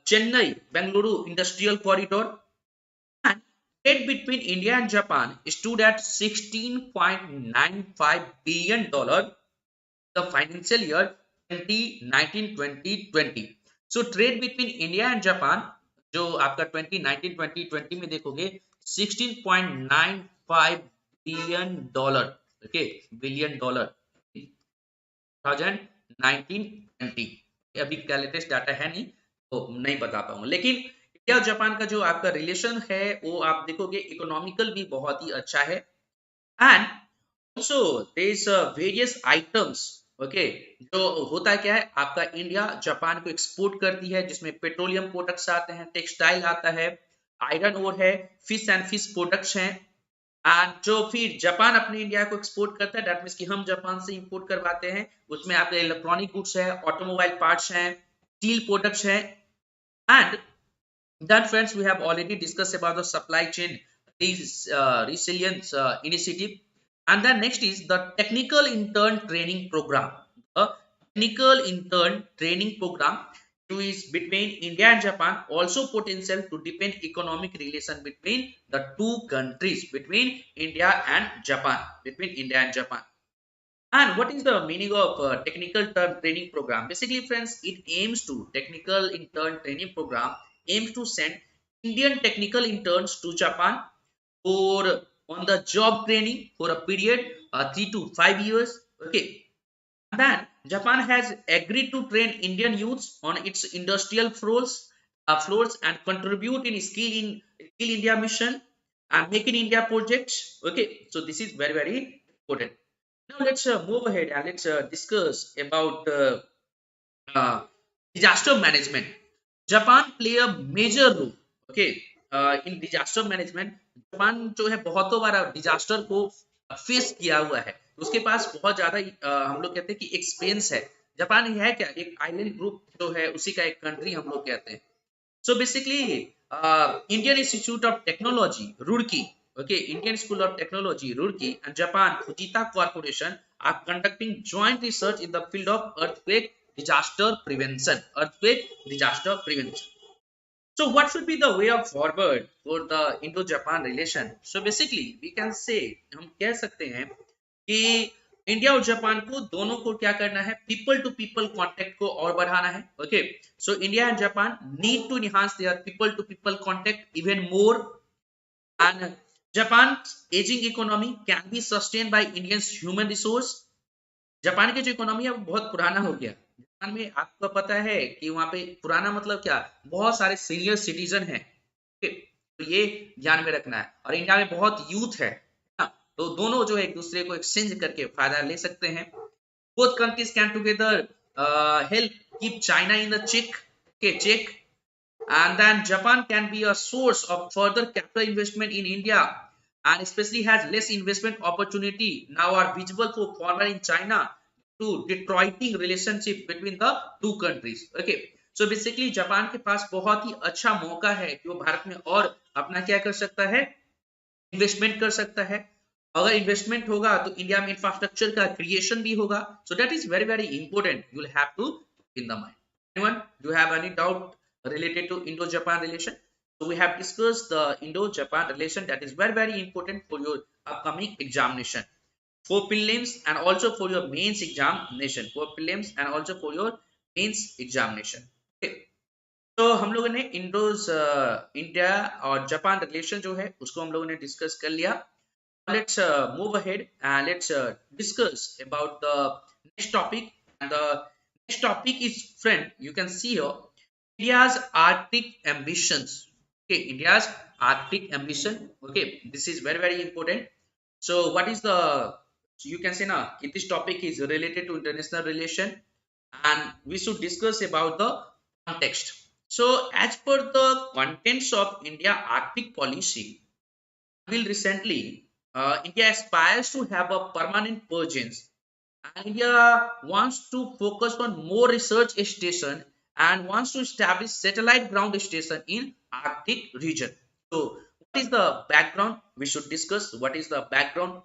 Chennai Bengaluru industrial corridor. And trade between India and Japan stood at $16.95 billion the financial year 2019-2020. So trade between India and Japan जो आपका 2019-2020 में देखोगे $16.95 billion, okay, billion dollar 2019-20. अभी क्या latest data है नहीं तो नहीं बता पाऊंगा, लेकिन इंडिया और जापान का जो आपका रिलेशन है वो आप देखोगे इकोनॉमिकल भी बहुत ही अच्छा है. And also there is various items, okay, जो होता है क्या है आपका इंडिया जापान को एक्सपोर्ट करती है जिसमें पेट्रोलियम प्रोडक्ट्स आते हैं, टेक्सटाइल आता है, आयरन ओर है, फिश एंड फिश प्रोडक्ट्स हैं. एंड जो फिर जापान अपने इंडिया को एक्सपोर्ट करता है, दैट मींस कि हम जापान से इंपोर्ट करवाते हैं, उसमें आपके इलेक्ट्रॉनिक गुड्स है, ऑटोमोबाइल पार्ट्स हैं, स्टील प्रोडक्ट्स हैं. And then friends we have already discussed about the supply chain resilience initiative. And then next is the technical intern training program. The technical intern training program which is between India and Japan also potential to deepen economic relation between the two countries, between India and Japan. And what is the meaning of technical intern training program? Basically friends, it aims to, technical intern training program aims to send Indian technical interns to Japan for on the job training for a period 3 to 5 years. Okay, and then Japan has agreed to train Indian youths on its industrial floors and contribute in Skill India mission and Make in India projects. Okay, so this is very important. Now let's move ahead and let's discuss about disaster management. Japan play a major role, okay, in disaster management. Japan जो है बहुतों बार disaster को face किया हुआ है, उसके पास बहुत ज्यादा हम लोग कहते हैं कि एक्सपीरियंस है. जापान है क्या, एक आइलैंड ग्रुप जो है उसी का एक कंट्री हम लोग कहते हैं. So basically Indian institute of technology Roorkee, okay, Indian School of Technology Roorkee and Japan Fujita Corporation are conducting joint research in the field of earthquake disaster prevention. So what should be the way of forward for the Indo-Japan relation? So basically we can say, हम कह सकते हैं कि India और Japan को दोनों को क्या करना है, पीपल टू पीपल कांटेक्ट को और बढ़ाना है. Okay, so India and Japan need to enhance their people to people contact even more. And Japan's aging economy can be sustained by Indians human resource. Japan की जो economy है वो बहुत पुराना हो गया. जापान में आपको पता है कि वहां पे पुराना मतलब क्या, बहुत सारे सीनियर सिटीजन हैं, तो ये ध्यान में रखना है. और इंडिया में बहुत यूथ है ना, तो दोनों जो है एक दूसरे को एक्सचेंज करके फायदा ले सकते हैं. Both countries can together help keep China in the check. And then Japan can be a source of further capital investment in India and especially has less investment opportunity now are visible for foreigner in China to detroiting relationship between the two countries. Okay, so basically Japan के पास बहुत ही अच्छा मौका है कि वो भारत में और अपना क्या कर सकता है, इन्वेस्टमेंट कर सकता है. अगर इन्वेस्टमेंट होगा तो इंडिया में इंफ्रास्ट्रक्चर का क्रिएशन भी होगा. So that is very very important, you will have to in the mind. Anyone do have any doubt related to Indo-Japan relation? So we have discussed the Indo-Japan relation that is very very important for your upcoming examination, for prelims and also for your mains examination, for prelims and also for your mains examination. Okay. तो हम लोगों ने India और Japan relation जो है उसको हम लोगों ने डिस्कस कर लिया. Let's move ahead and let's discuss about the next topic. And the next topic is, friend, you can see here India's Arctic ambitions. Okay, India's Arctic ambition. Okay, this is very very important. So what is the, so you can say now this topic is related to international relation and we should discuss about the context. So as per the contents of India Arctic policy, until recently, India aspires to have a permanent presence. India wants to focus on more research station and wants to establish satellite ground station in Arctic region. So, what is the background? We should discuss what is the background.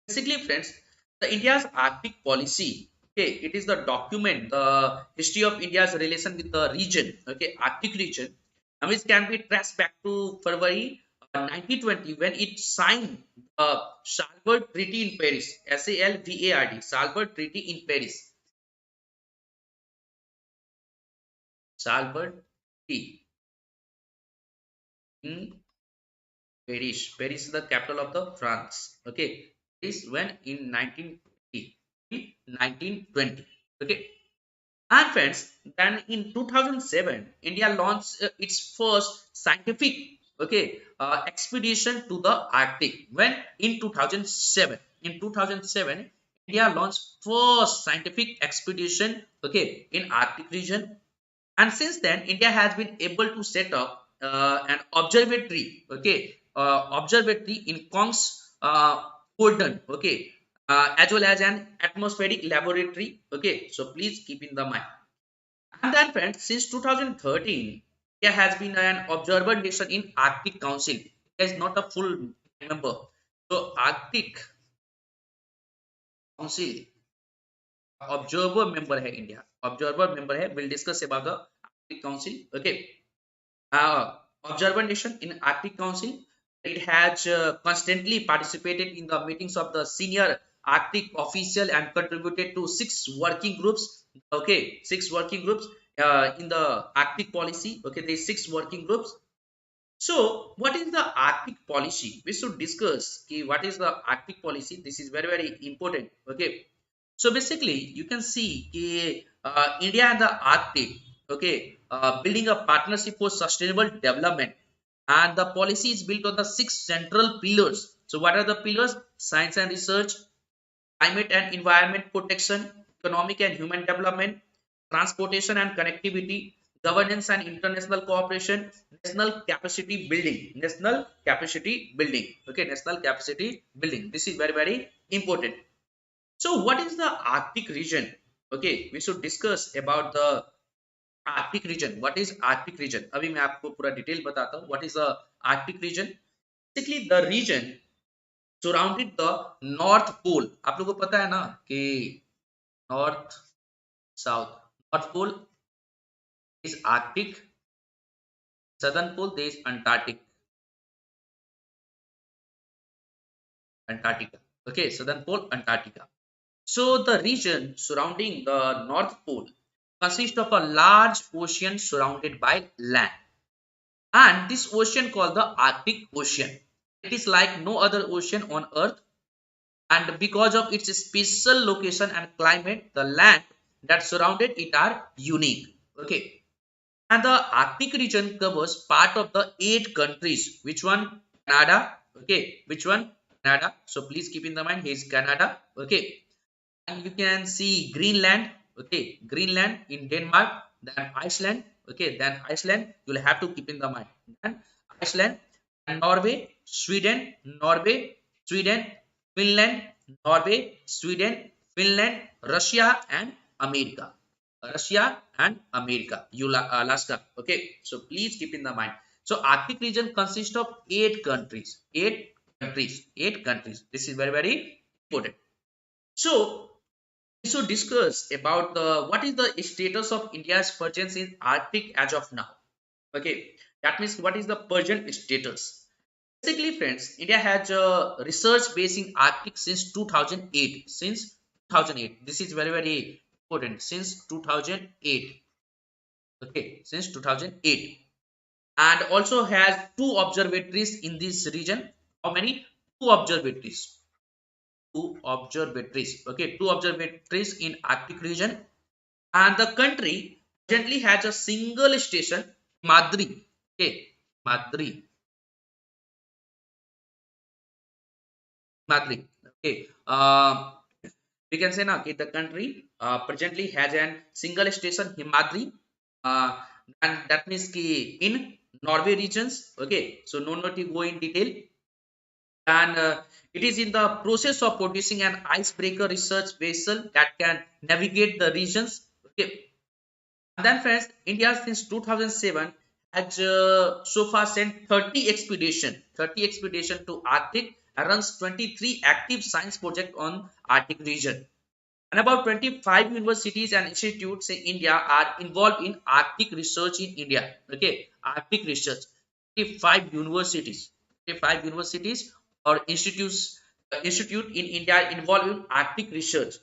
Basically, friends, the India's Arctic policy. Okay, it is the document, the history of India's relation with the region. Okay, Arctic region, and which can be traced back to February 1920 when it signed the Salvard Treaty in Paris. SALVARD, Salvard Treaty in Paris. Salvard Treaty in Paris. Paris is the capital of the France. Okay, this when in 1920. Okay. And friends, then in 2007, India launched its first scientific, okay, expedition to the Arctic. When in 2007, India launched first scientific expedition, okay, in Arctic region. And since then, India has been able to set up an observatory, okay, observatory in Kong's Golden, okay, as well as an atmospheric laboratory. Okay, so please keep in the mind. And then, friends, since 2013, India has been an observer nation in Arctic Council. It is not a full member. So, Arctic Council observer member है India. Observer member है. We'll discuss about the Arctic Council. Okay. Observer nation in Arctic Council. It has constantly participated in the meetings of the senior Arctic official and contributed to 6 working groups. Okay, 6 working groups in the Arctic policy. Okay, there is 6 working groups. So, what is the Arctic policy? We should discuss what is the Arctic policy. This is very very important. Okay, so basically you can see India and the Arctic, okay, building a partnership for sustainable development, and the policy is built on the 6 central pillars. So what are the pillars? Science and research, climate and environment protection, economic and human development, transportation and connectivity, governance and international cooperation, national capacity building. National capacity building. Okay, national capacity building. This is very very important. So what is the Arctic region? Okay, we should discuss about the Arctic region. What is Arctic region? अभी मैं आपको पूरा detail बताता हूँ. What is the Arctic region? Basically, the region surrounded the North Pole. आप लोगों को पता है ना कि North, South. North Pole is Arctic. Southern Pole there is Antarctic. Antarctica. Okay, Southern Pole, Antarctica. So the region surrounding the North Pole consists of a large ocean surrounded by land. And this ocean called the Arctic Ocean. It is like no other ocean on earth, and because of its special location and climate, the land that surrounded it are unique. Okay. And the Arctic region covers part of the 8 countries. Which one? Canada. Okay. Which one? Canada. So please keep in the mind, here is Canada. Okay. And you can see Greenland. Okay. Greenland in Denmark. Then Iceland. Okay. Then Iceland. You will have to keep in the mind. Then Iceland and Norway Sweden, Norway, Sweden, Finland, Norway, Sweden, Finland, Russia and America. Russia and America, Alaska. Okay, so please keep in the mind. So Arctic region consists of 8 countries. 8 countries. This is very, very important. So we should discuss about the what is the status of India's presence in Arctic as of now. Okay, that means what is the present status? Basically, friends, India has a research base in Arctic since 2008. Since 2008, this is very, very important. Since 2008, okay, since 2008, and also has 2 observatories in this region. How many? 2 observatories. 2 observatories. Okay, 2 observatories in Arctic region, and the country presently has a single station, Madri. Okay, Madri. Madri. Okay. We can say now that the country presently has a single station Himadri, uh, and that means ki in Norway regions. Okay, so no need to go in detail, and it is in the process of producing an icebreaker research vessel that can navigate the regions. Okay, and then friends, India since 2007 has so far sent 30 expedition to Arctic and runs 23 active science projects on Arctic region. And about 25 universities and institutes in India are involved in Arctic research in India. Okay, Arctic research. 25 universities, 25 universities or institute in India are involved in Arctic research.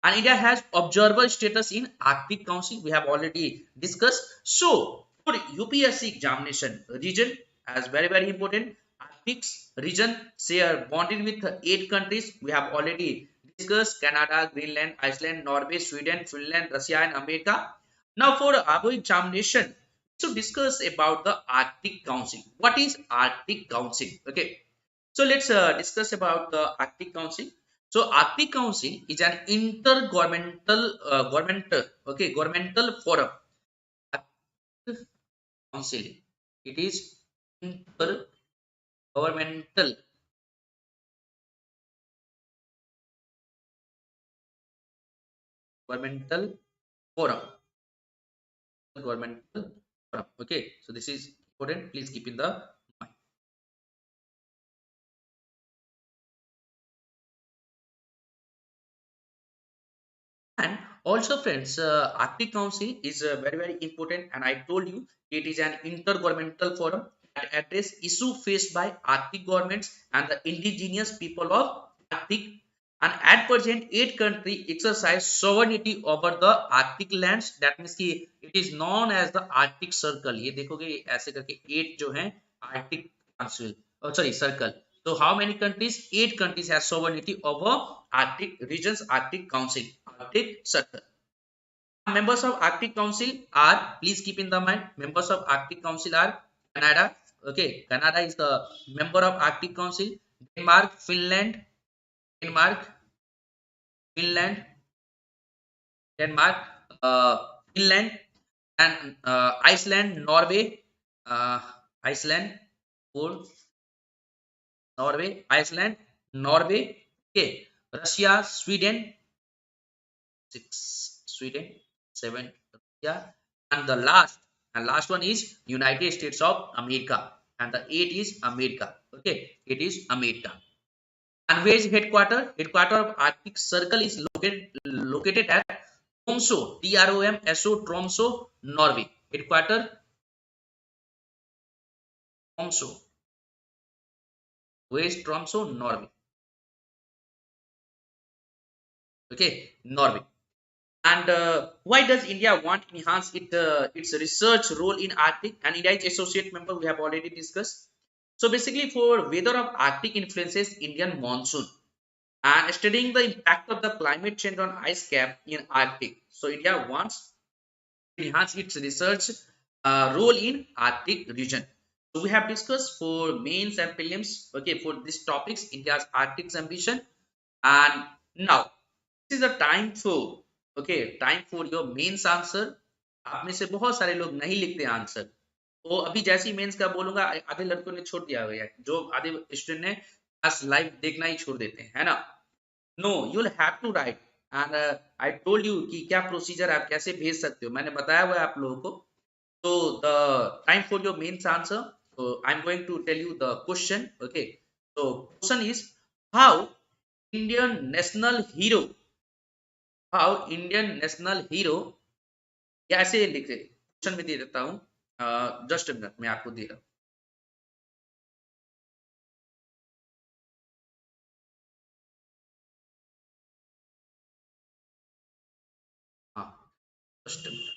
And India has observer status in Arctic Council. We have already discussed. So for UPSC examination region as very, very important. Arctic region share boundary with 8 countries. We have already discussed Canada, Greenland, Iceland, Norway, Sweden, Finland, Russia and America. Now for our examination, to discuss about the Arctic Council. What is Arctic Council? Okay, so let's discuss about the Arctic Council. So Arctic Council is an governmental forum. Arctic Council. It is intergovernmental governmental forum. Governmental forum. Okay, so this is important. Please keep in the mind. And also, friends, Arctic Council is very, very important. And I told you it is an intergovernmental forum that address issue faced by Arctic governments and the indigenous people of Arctic. And at present, 8 countries exercise sovereignty over the Arctic lands. That means कि it is known as the Arctic Circle. ये देखोगे ऐसे करके 8 जो हैं Arctic Council. Oh, sorry, Circle. So how many countries? 8 countries have sovereignty over Arctic regions, Arctic Council, Arctic Circle. Members of Arctic Council are, please keep in the mind, members of Arctic Council are Canada. Okay, Canada is the member of Arctic Council. Denmark, Finland, Denmark, Finland, Denmark, Finland, and Iceland, Norway, Iceland, for Norway, Iceland, Norway. Okay, Russia, Sweden, 6, Sweden, 7, Russia, and the last one is United States of America, and the 8 is America. Okay, it is America. And where is headquarter? Headquarter of Arctic Circle is located at Tromsø, Tromso, Tromsø, Norway. Headquarter Tromsø. Where is Tromsø? Norway. Okay, Norway. And why does India want to enhance its research role in Arctic? And India is associate member. We have already discussed. So basically, for weather of Arctic influences Indian monsoon and studying the impact of the climate change on ice cap in Arctic. So India wants to enhance its research role in Arctic region. So we have discussed for mains and prelims. Okay, for these topics, India's Arctic ambition. And now this is the time for time for your mains answer. आप में से बहुत सारे लोग नहीं लिखते answer, तो अभी जैसे ही मेंस का बोलूंगा आधे लड़कों ने छोड़ दिया होगा, जो आधे स्टूडेंट ने क्लास लाइव देखना ही छोड़ देते हैं, है ना। No, you will have to write. And I told you कि क्या प्रोसीजर, आप कैसे भेज सकते हो, मैंने बताया हुआ है आप लोगों को। So the time for your mains answer. So I'm going to tell you the question. Okay. So question is how Indian national hero, how Indian national hero, या ऐसे लिखे क्वेश्चन में दे देता हूँ, जस्ट मिनट मैं आपको दे रहा हूँ। हाँ, just minute.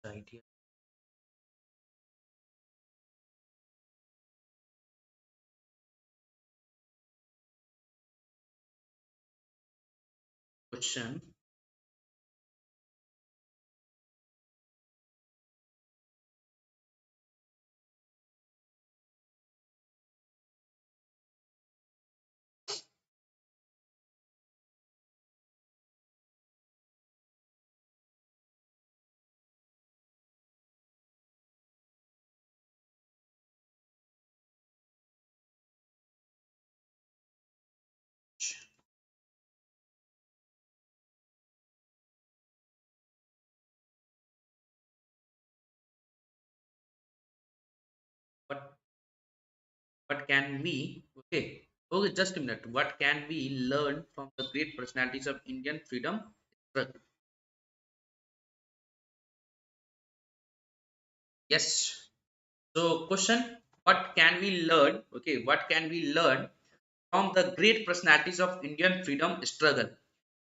Idea question. What can we, okay, just a minute. What can we learn from the great personalities of Indian freedom struggle? Yes. So question, what can we learn? Okay, what can we learn from the great personalities of Indian freedom struggle?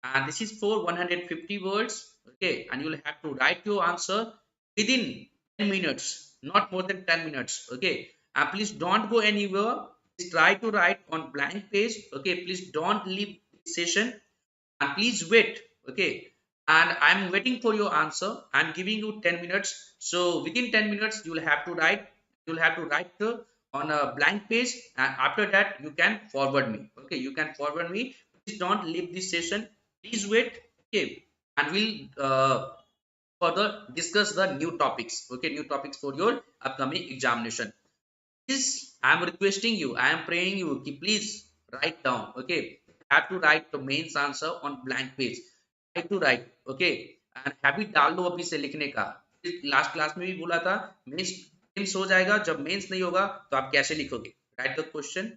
And this is for 150 words. Okay, and you'll have to write your answer within 10 minutes, not more than 10 minutes. Okay, and please don't go anywhere. Please try to write on blank page. Okay, please don't leave this session, and please wait. Okay, and I'm waiting for your answer. I'm giving you 10 minutes, so within 10 minutes you'll have to write on a blank page, and after that you can forward me. Okay, you can forward me. Please don't leave this session, please wait. Okay, and we'll further discuss the new topics. Okay, new topics for your upcoming examination. Please, I am requesting you, I am praying you कि please write down. Okay, have to write the mains answer on blank page. Try to write. Okay, and habit डाल लो अभी से लिखने का। Last class में भी बोला था, मेंस मेंस हो जाएगा, जब मेंस नहीं होगा तो आप कैसे लिखोगे। Write the question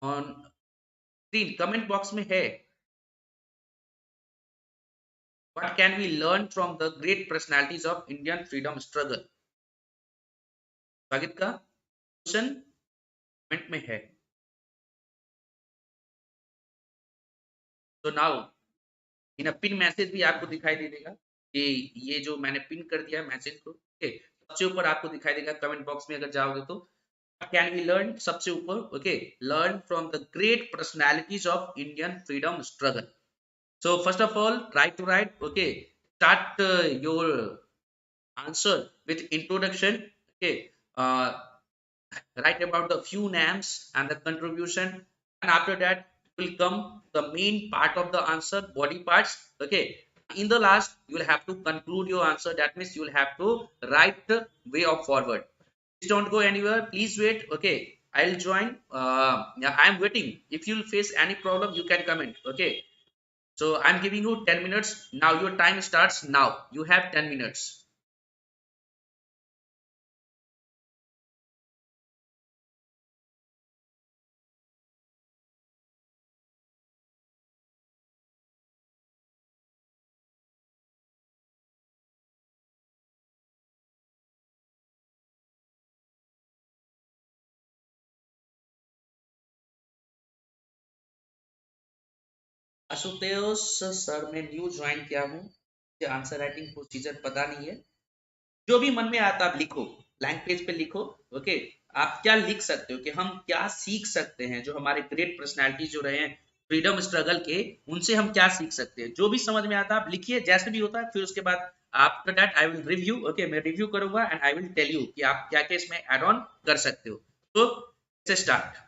on screen, comment box में है। What can we learn from the great personalities of Indian freedom struggle? स्वागत का क्वेश्चन कमेंट में है। तो नाउ इन पिन मैसेज भी आपको दिखाई दे देगा कि ये जो मैंने पिन कर दिया है मैसेज को। ओके, सबसे ऊपर आपको दिखाई देगा कमेंट बॉक्स में अगर जाओगे तो, कैन वी लर्न सबसे ऊपर। Okay, learn from the great personalities of Indian freedom struggle. So first of all try to write. Okay, start your answer with introduction. Okay, write about the few names and the contribution, and after that will come the main part of the answer, body parts. Okay, in the last you will have to conclude your answer. That means you will have to write the way of forward. Please don't go anywhere, please wait. Okay, I'll join. Yeah, I'm waiting. If you'll face any problem you can comment. Okay, so I'm giving you 10 minutes now. Your time starts now. You have 10 minutes. Ashutosh sir, मैं new join किया हूँ, मुझे answer writing procedure पता नहीं है। जो भी मन में आता आप लिखो, ब्लैंक पेज पे लिखो। ओके, आप क्या लिख सकते हो कि हम क्या सीख सकते हैं, जो हमारे ग्रेट पर्सनालिटी जो रहे हैं फ्रीडम स्ट्रगल के, उनसे हम क्या सीख सकते हैं। जो भी समझ में आता आप लिखिए, जैसे भी होता है। फिर उसके बाद after that I will review. Okay, मैं रिव्यू करूंगा and I will tell you कि आप क्या क्या इसमें एड ऑन कर सकते हो। तो से स्टार्ट।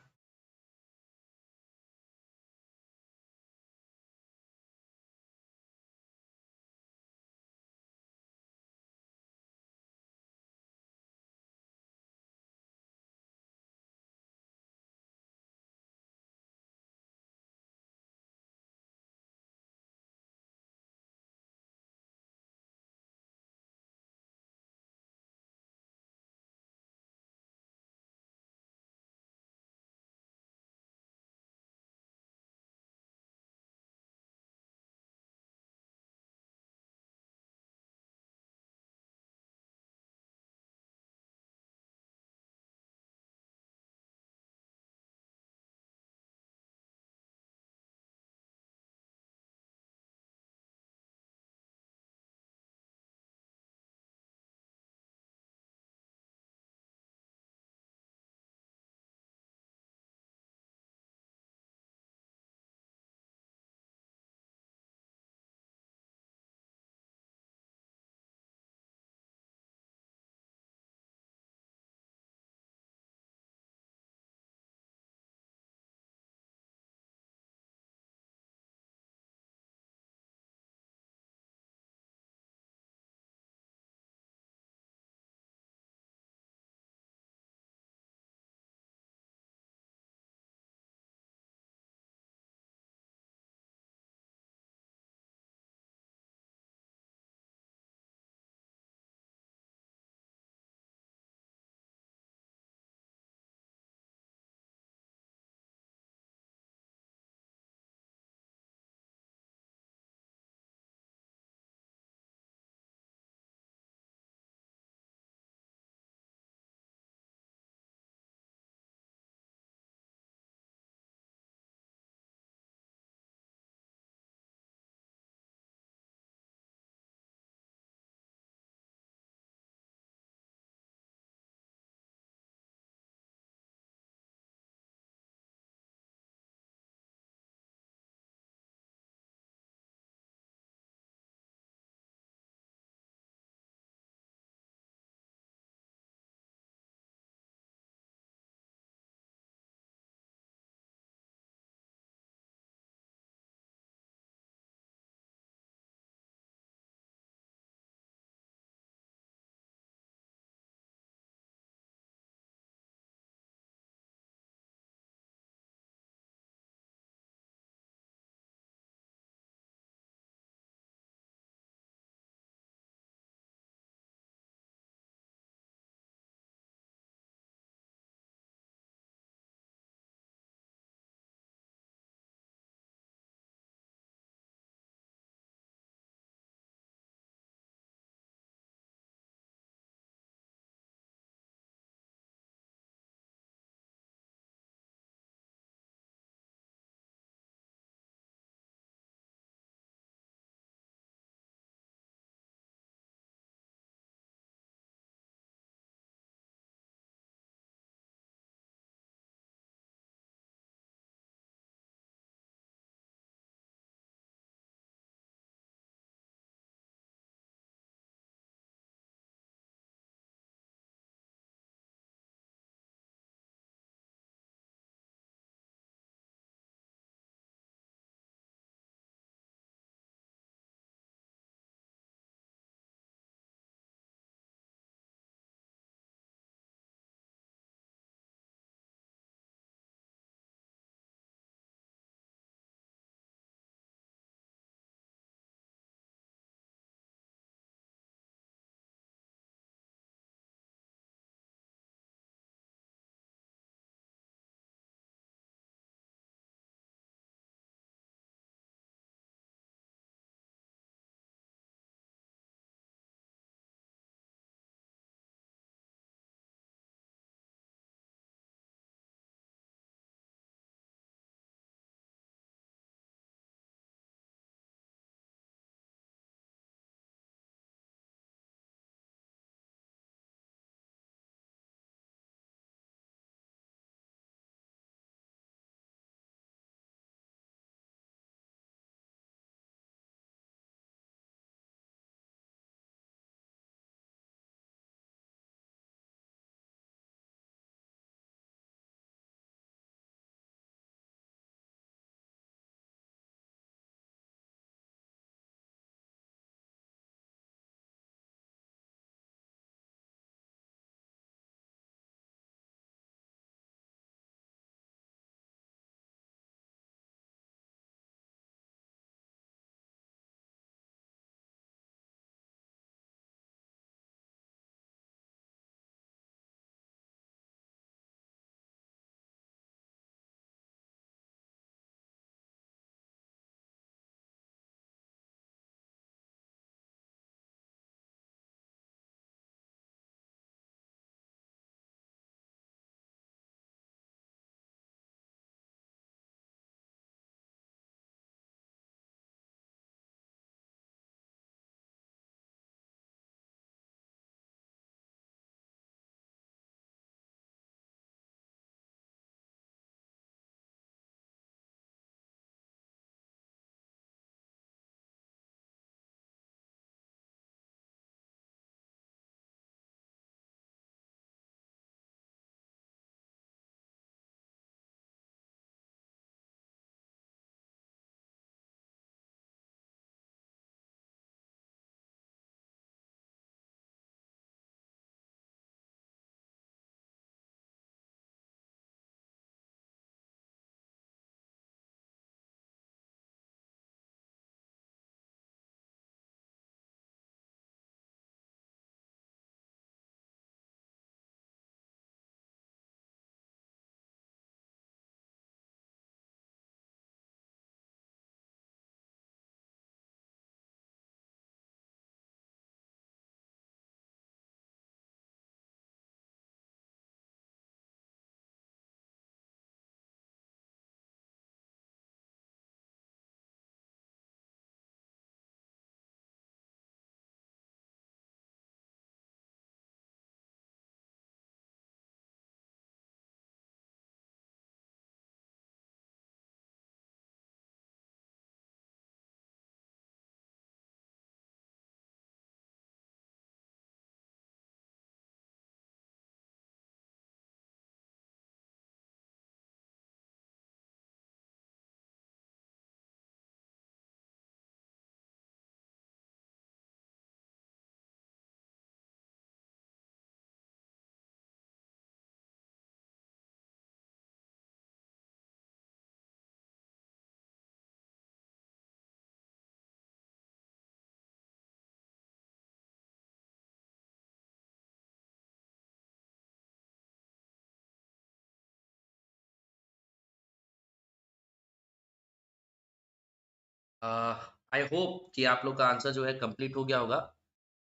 आई होप कि आप लोग का आंसर जो है कंप्लीट हो गया होगा।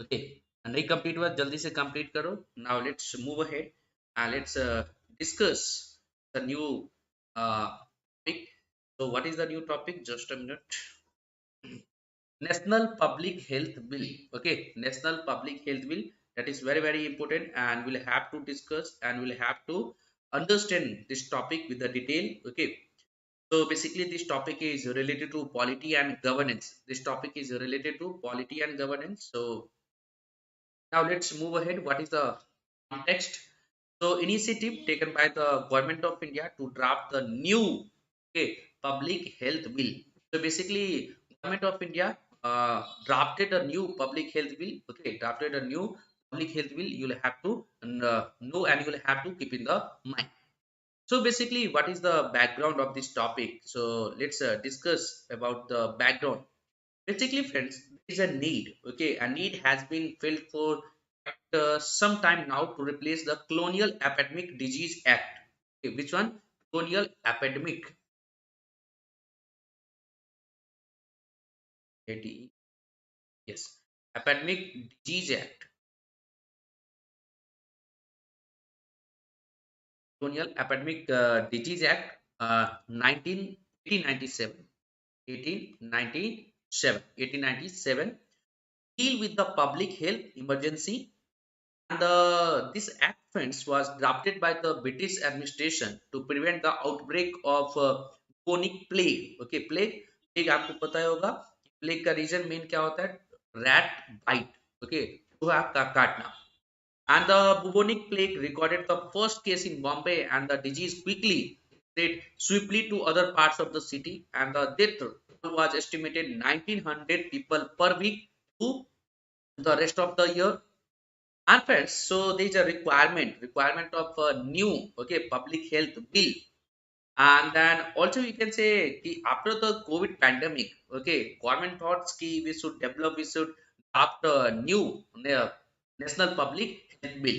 ओके, नहीं कंप्लीट हुआ जल्दी से कंप्लीट करो। Now let's move ahead and let's discuss the new topic. So what is the new topic? Just a minute. National Public Health Bill. Okay, National Public Health Bill, that is very very important, and we'll have to discuss and we'll have to understand this topic with the detail. Okay, so basically this topic is related to polity and governance. This topic is related to polity and governance. So now let's move ahead. What is the context? So initiative taken by the government of India to draft the new, okay, public health bill. So basically government of India drafted a new public health bill. Okay, drafted a new public health bill. You'll have to know and you'll have to keep in the mind. So basically, what is the background of this topic? So let's discuss about the background. Basically, friends, there is a need. Okay, a need has been filled for some time now to replace the Colonial Epidemic Disease Act. Okay, which one? Colonial Epidemic. ADE. Yes, Epidemic Disease Act. Colonial Epidemic Disease Act 1897. 1897 deal with the public health emergency, and this act friends was drafted by the British administration to prevent the outbreak of bubonic plague. Okay, plague आपको पता ही होगा। Plague का reason main क्या होता है? Rat bite. Okay, चूहा का काटना। And the bubonic plague recorded the first case in Bombay, and the disease quickly spread swiftly to other parts of the city, and the death toll was estimated 1900 people per week to the rest of the year. And friends, so there is a requirement of a new, okay, public health bill. And then also you can say after the COVID pandemic, okay, government thoughts we should develop, we should adopt a new national public health bill.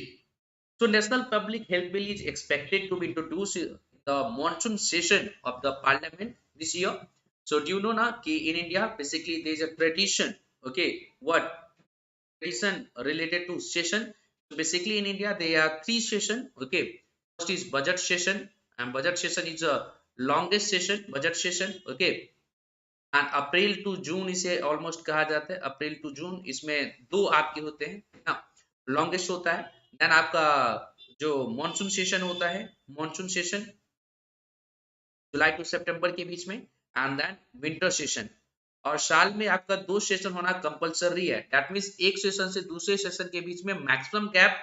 So National Public Health Bill is expected to be introduced in the monsoon session of the parliament this year. So do you know now in India basically there is a tradition, okay, what tradition related to session. So basically in India there are three session. Okay, first is budget session, and budget session is a longest session, budget session. Okay, and April to June इसे almost कहा जाता है। अप्रैल to जून इसमें दो आपके होते हैं ना, लॉन्गेस्ट होता है। देन आपका जो मॉनसून सेशन होता है, मॉनसून सेशन जुलाई टू सितंबर के बीच में, एंड देन विंटर सेशन। और साल में आपका दो सेशन होना कंपलसरी है। दैट मीन्स एक सेशन से दूसरे सेशन के बीच में maximum gap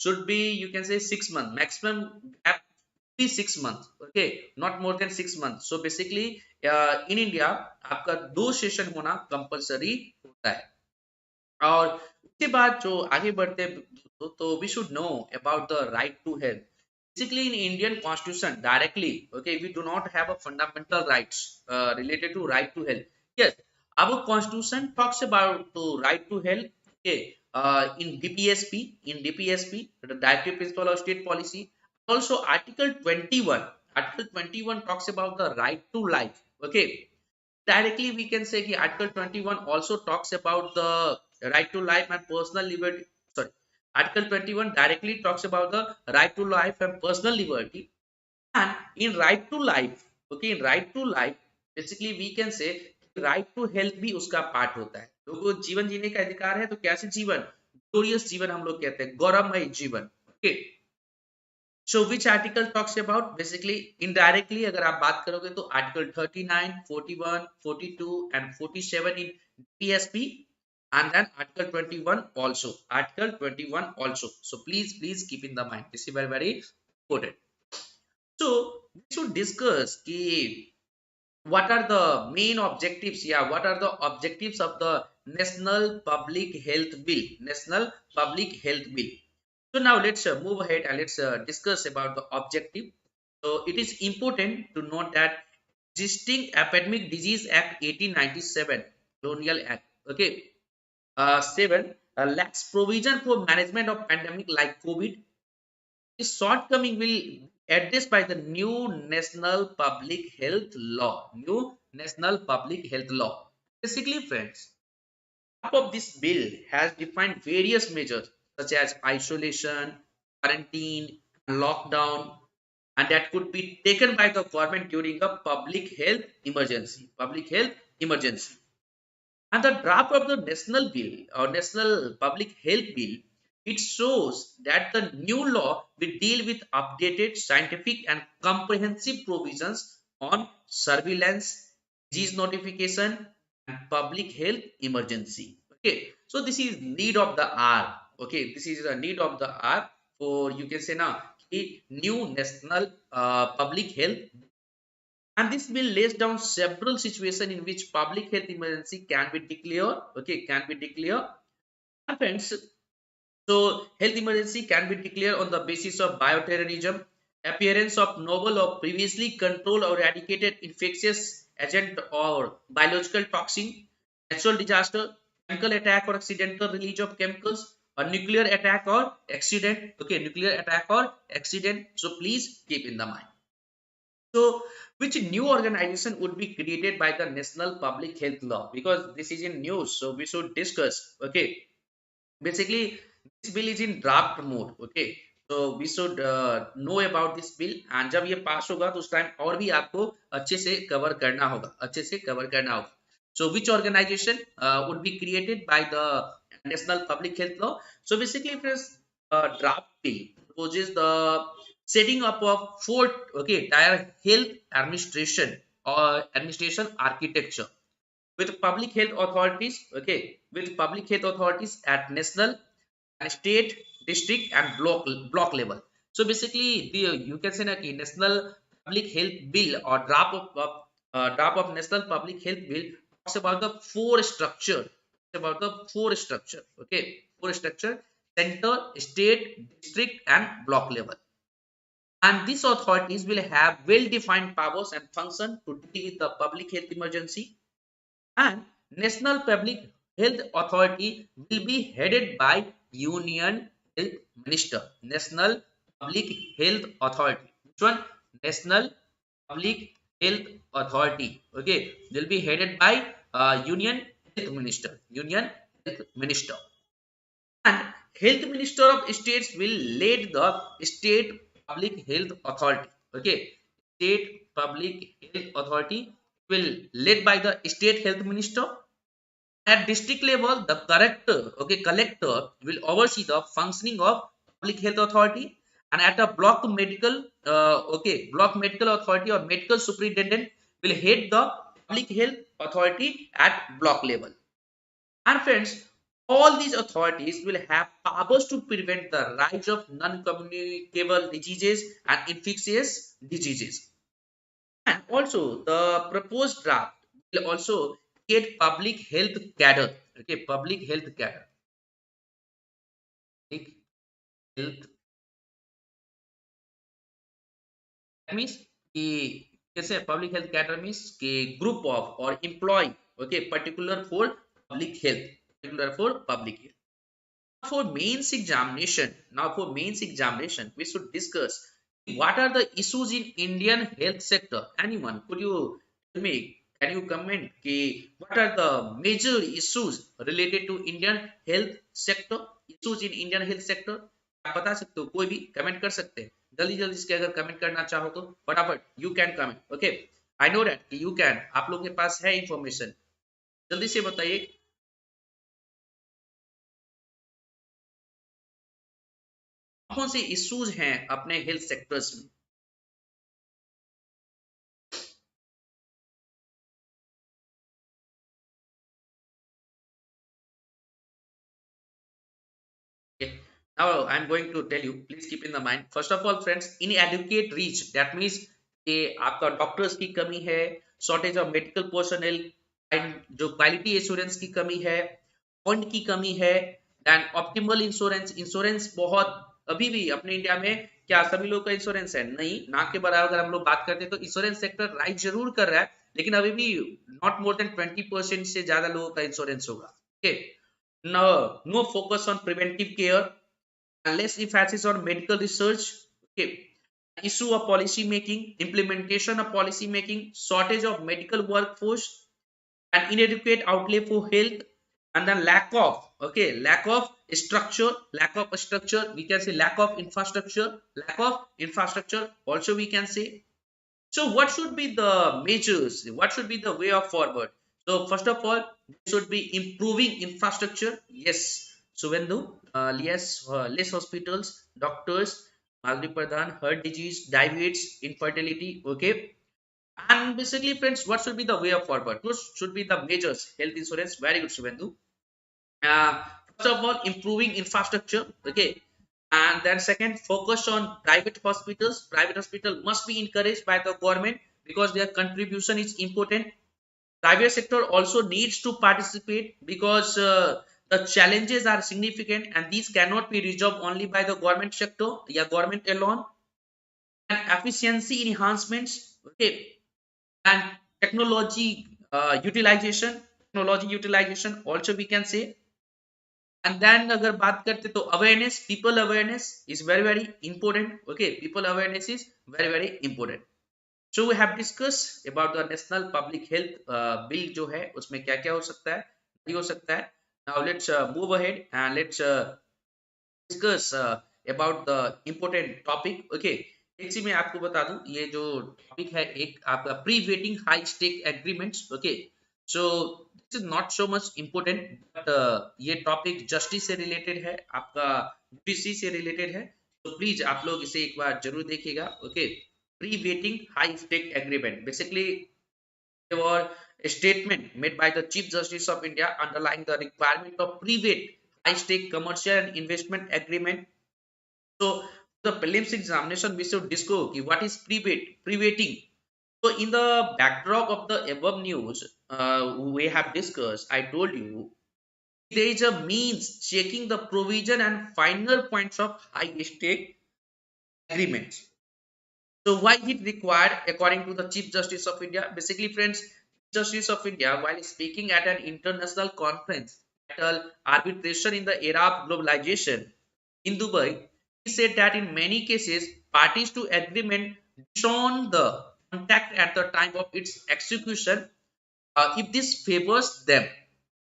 should be, you can से 6 month, maximum gap be 6 months, okay, not more than 6 months. So basically in India आपका दो सेशन होना कंपलसरी होता है। और उसके बाद जो आगे बढ़ते तो we should know about the right to health. Basically in Indian constitution directly, okay, we do not have a fundamental rights related to right to health. Yes, our constitution talks about the right to health, okay, in DPSP, the directive principle of state policy. Also article 21, article 21 talks about the right to life. Okay, directly we can say that article 21 also talks about the right to life and personal liberty. Sorry, article 21 directly talks about the right to life and personal liberty. And in right to life, okay, in right to life basically we can say right to health भी उसका part होता है। लोगों को जीवन जीने का अधिकार है, तो कैसे जीवन? ग्लोरियस जीवन हम लोग कहते हैं, गौरवमय जीवन। Okay, so which article talks about? Basically indirectly अगर आप बात करोगे तो article 39, 41, 42 and 47 in PSP, and then article 21 also, article 21 also. So please keep in the mind, this is very very important. So we should discuss ki what are the main objectives, yeah, what are the objectives of the National Public Health Bill, National Public Health Bill. So now let's move ahead and let's discuss about the objective. So it is important to note that existing Epidemic Disease Act 1897, Colonial Act, okay, 7 lacks provision for management of pandemic like COVID. This shortcoming will addressed by the new National Public Health Law, new National Public Health Law. Basically, friends, half of this bill has defined various measures such as isolation, quarantine, lockdown, and that could be taken by the government during a public health emergency. Public health emergency. And the draft of the national bill or national public health bill, it shows that the new law will deal with updated scientific and comprehensive provisions on surveillance, disease notification, and public health emergency. Okay, so this is need of the hour. Okay, this is a need of the hour for, you can say now, a new national public health, and this bill lays down several situations in which public health emergency can be declared. Okay, can be declared. And friends, so health emergency can be declared on the basis of bioterrorism, appearance of novel or previously controlled or eradicated infectious agent or biological toxin, natural disaster, chemical attack or accidental release of chemicals, or nuclear attack or accident. Okay, nuclear attack or accident. So please keep in the mind. So, which new organization would be created by the National Public Health Law? Because this is in news, so we should discuss. Okay, basically, this bill is in draft mode. Okay, so we should know about this bill, and जब ये पास होगा तो उस time और भी आपको अच्छे से कवर करना होगा, अच्छे से कवर करना होगा. So, which organization would be created by the National Public Health Law? So, basically, it is draft bill proposes the setting up of four, okay, tier health administration or administration architecture with public health authorities, okay, with public health authorities at national and state, district, and block level. So basically, the, you can say that national public health bill or draft of national public health bill talks about the four structure, about the four structure, okay, four structure: center, state, district, and block level. And these authorities will have well-defined powers and function to deal with the public health emergency. And National Public Health Authority will be headed by Union Health Minister. National Public Health Authority. Which one? National Public Health Authority. Okay, they'll be headed by Union Health Minister. Union Health Minister. And Health Minister of States will lead the State Public Health Authority. Okay, State Public Health Authority will led by the State Health Minister. At district level, the collector will oversee the functioning of Public Health Authority, and at a block medical authority or medical superintendent will head the Public Health Authority at block level. And friends, all these authorities will have powers to prevent the rise of non-communicable diseases and infectious diseases. And also, the proposed draft will also create public health cadre. Okay, public health cadre. Public health. That means कि कैसे public health cadre means कि group of or employee. Okay, particular for public health. Particular for public health. Now for mains examination, we should discuss what are the issues in Indian health sector. Anyone, could you tell me? Can you comment? What are the major issues related to Indian health sector? Issues in Indian health sector? आप बता सकते हो, कोई भी comment कर सकते हैं. जल्दी जल्दी इसके अगर कमेंट करना चाहो तो फटाफट you can comment. Okay, I know that you can, आप लोग के पास है इंफॉर्मेशन. जल्दी से बताइए कौन से इश्यूज हैं अपने हेल्थ सेक्टर्स में. Okay. Now I'm going to tell you, please keep in the mind. First of all, friends, inadequate reach. That means कि आपका डॉक्टर्स की कमी है, shortage of medical personnel, and जो क्वालिटी एश्योरेंस की कमी है, फंड की कमी है, देन ऑप्टिमल इंश्योरेंस. इंश्योरेंस बहुत अभी भी अपने इंडिया में क्या सभी लोग का इंश्योरेंस है? नहीं, ना के बराबर. अगर हम लोग बात करते हैं तो इंश्योरेंस सेक्टर राइज जरूर कर रहा है, लेकिन अभी भी नॉट मोर देन 20% से ज्यादा लोगों का इंश्योरेंस होगा. Okay, no focus on preventive care, less emphasis on medical research. Okay, issue of policy making, implementation of policy making, shortage of medical workforce, and inadequate outlay for health, and then lack of structure, we can say lack of infrastructure also we can say. So what should be the measures, what should be the way of forward? So first of all, we should be improving infrastructure, yes. So when the less hospitals, doctors, Madhuri Pradhan, heart disease, diabetes, infertility, okay. And basically, friends, what should be the way of forward? What should be the measures? Health insurance, very good, Shivendu. Uh, First of all, improving infrastructure, okay. And then second, focus on private hospitals. Private hospital must be encouraged by the government because their contribution is important. Private sector also needs to participate because the challenges are significant and these cannot be resolved only by the government sector, yeah, government alone. And efficiency enhancements, okay, and technology utilization also we can say. And then अगर बात करते तो awareness, people awareness is very very important, okay, people awareness is very very important. So we have discussed about the national public health bill जो है उसमें क्या क्या हो सकता है, नहीं हो सकता है. Now let's move ahead and let's discuss about the important topic, okay. एक चीज मैं आपको बता दूं, ये जो टॉपिक है एक आपका pre waiting high stake agreements, okay. So this is not so much important, but ये टॉपिक जस्टिस से रिलेटेड है, आपका यूपीएससी से रिलेटेड है. तो प्लीज आप लोग इसे एक बार जरूर देखिएगा, okay. Pre waiting high stake agreement, basically or a statement made by the Chief Justice of India underlying the requirement of private high-stake commercial and investment agreement. So, the prelims examination we should discuss what is pre-waiting. So, in the backdrop of the above news, we have discussed. I told you there is a means checking the provision and final points of high-stake agreements. So why is it required according to the Chief Justice of India? Basically, friends, Chief Justice of India, while speaking at an international conference titled Arbitration in the Era of Globalization in Dubai, he said that in many cases, parties to agreement disown the contract at the time of its execution if this favors them.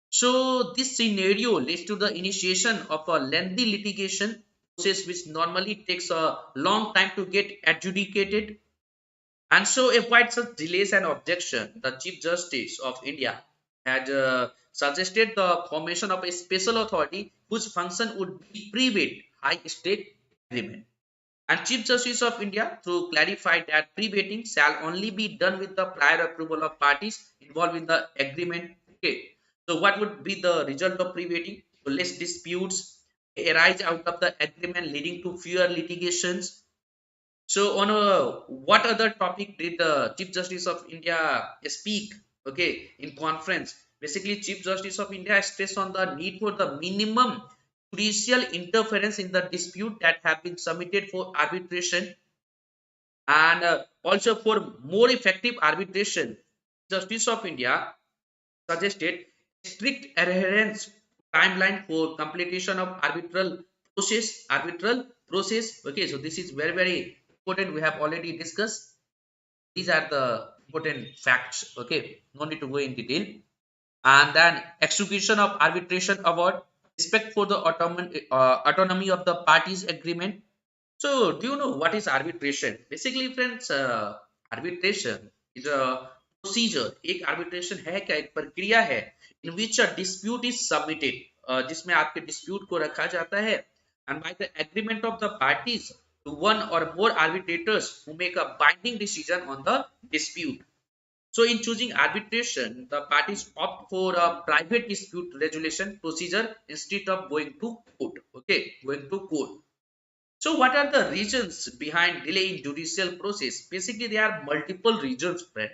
So this scenario leads to the initiation of a lengthy litigation process which normally takes a long time to get adjudicated. And so, avoid such delays and objection, the Chief Justice of India had suggested the formation of a special authority whose function would be private high-stake agreement. And Chief Justice of India, through clarified that pre-waiting shall only be done with the prior approval of parties involved in the agreement. Okay. So, what would be the result of pre-waiting? So, less disputes arise out of the agreement, leading to fewer litigations. So on what other topic did the Chief Justice of India speak? Okay, in conference, basically Chief Justice of India stressed on the need for the minimum judicial interference in the dispute that have been submitted for arbitration, and also for more effective arbitration. Justice of India suggested strict adherence timeline for completion of arbitral process. Okay, so this is very very important, we have already discussed. These are the important facts, okay, no need to go in detail. And then execution of arbitration award, respect for the autonomy of the parties agreement. So, do you know what is arbitration? Basically, friends, arbitration is a procedure. एक arbitration है क्या, एक प्रक्रिया है in which a dispute is submitted, जिसमें आपके dispute को रखा जाता है, and by the agreement of the parties to one or more arbitrators who make a binding decision on the dispute. So, in choosing arbitration, the parties opt for a private dispute resolution procedure instead of going to court. Okay, going to court. So what are the reasons behind delay in judicial process? Basically, there are multiple reasons, friend.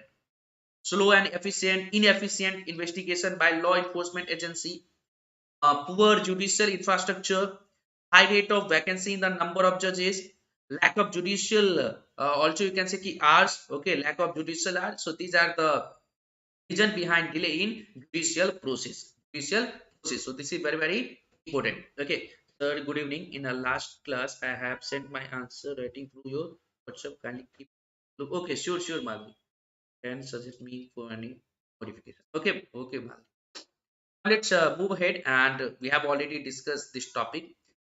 Slow and inefficient investigation by law enforcement agency, poor judicial infrastructure, high rate of vacancy in the number of judges, lack of judicial, also you can say ki hours, okay, lack of judicial hours. So these are the reason behind delay in judicial process. So this is very very important. Okay. Sir, good evening. In the last class, I have sent my answer writing through your WhatsApp. Kindly keep look. Okay, sure, Madhu. Can suggest me for any. modification. Okay, okay, ma'am. Let's move ahead, and we have already discussed this topic.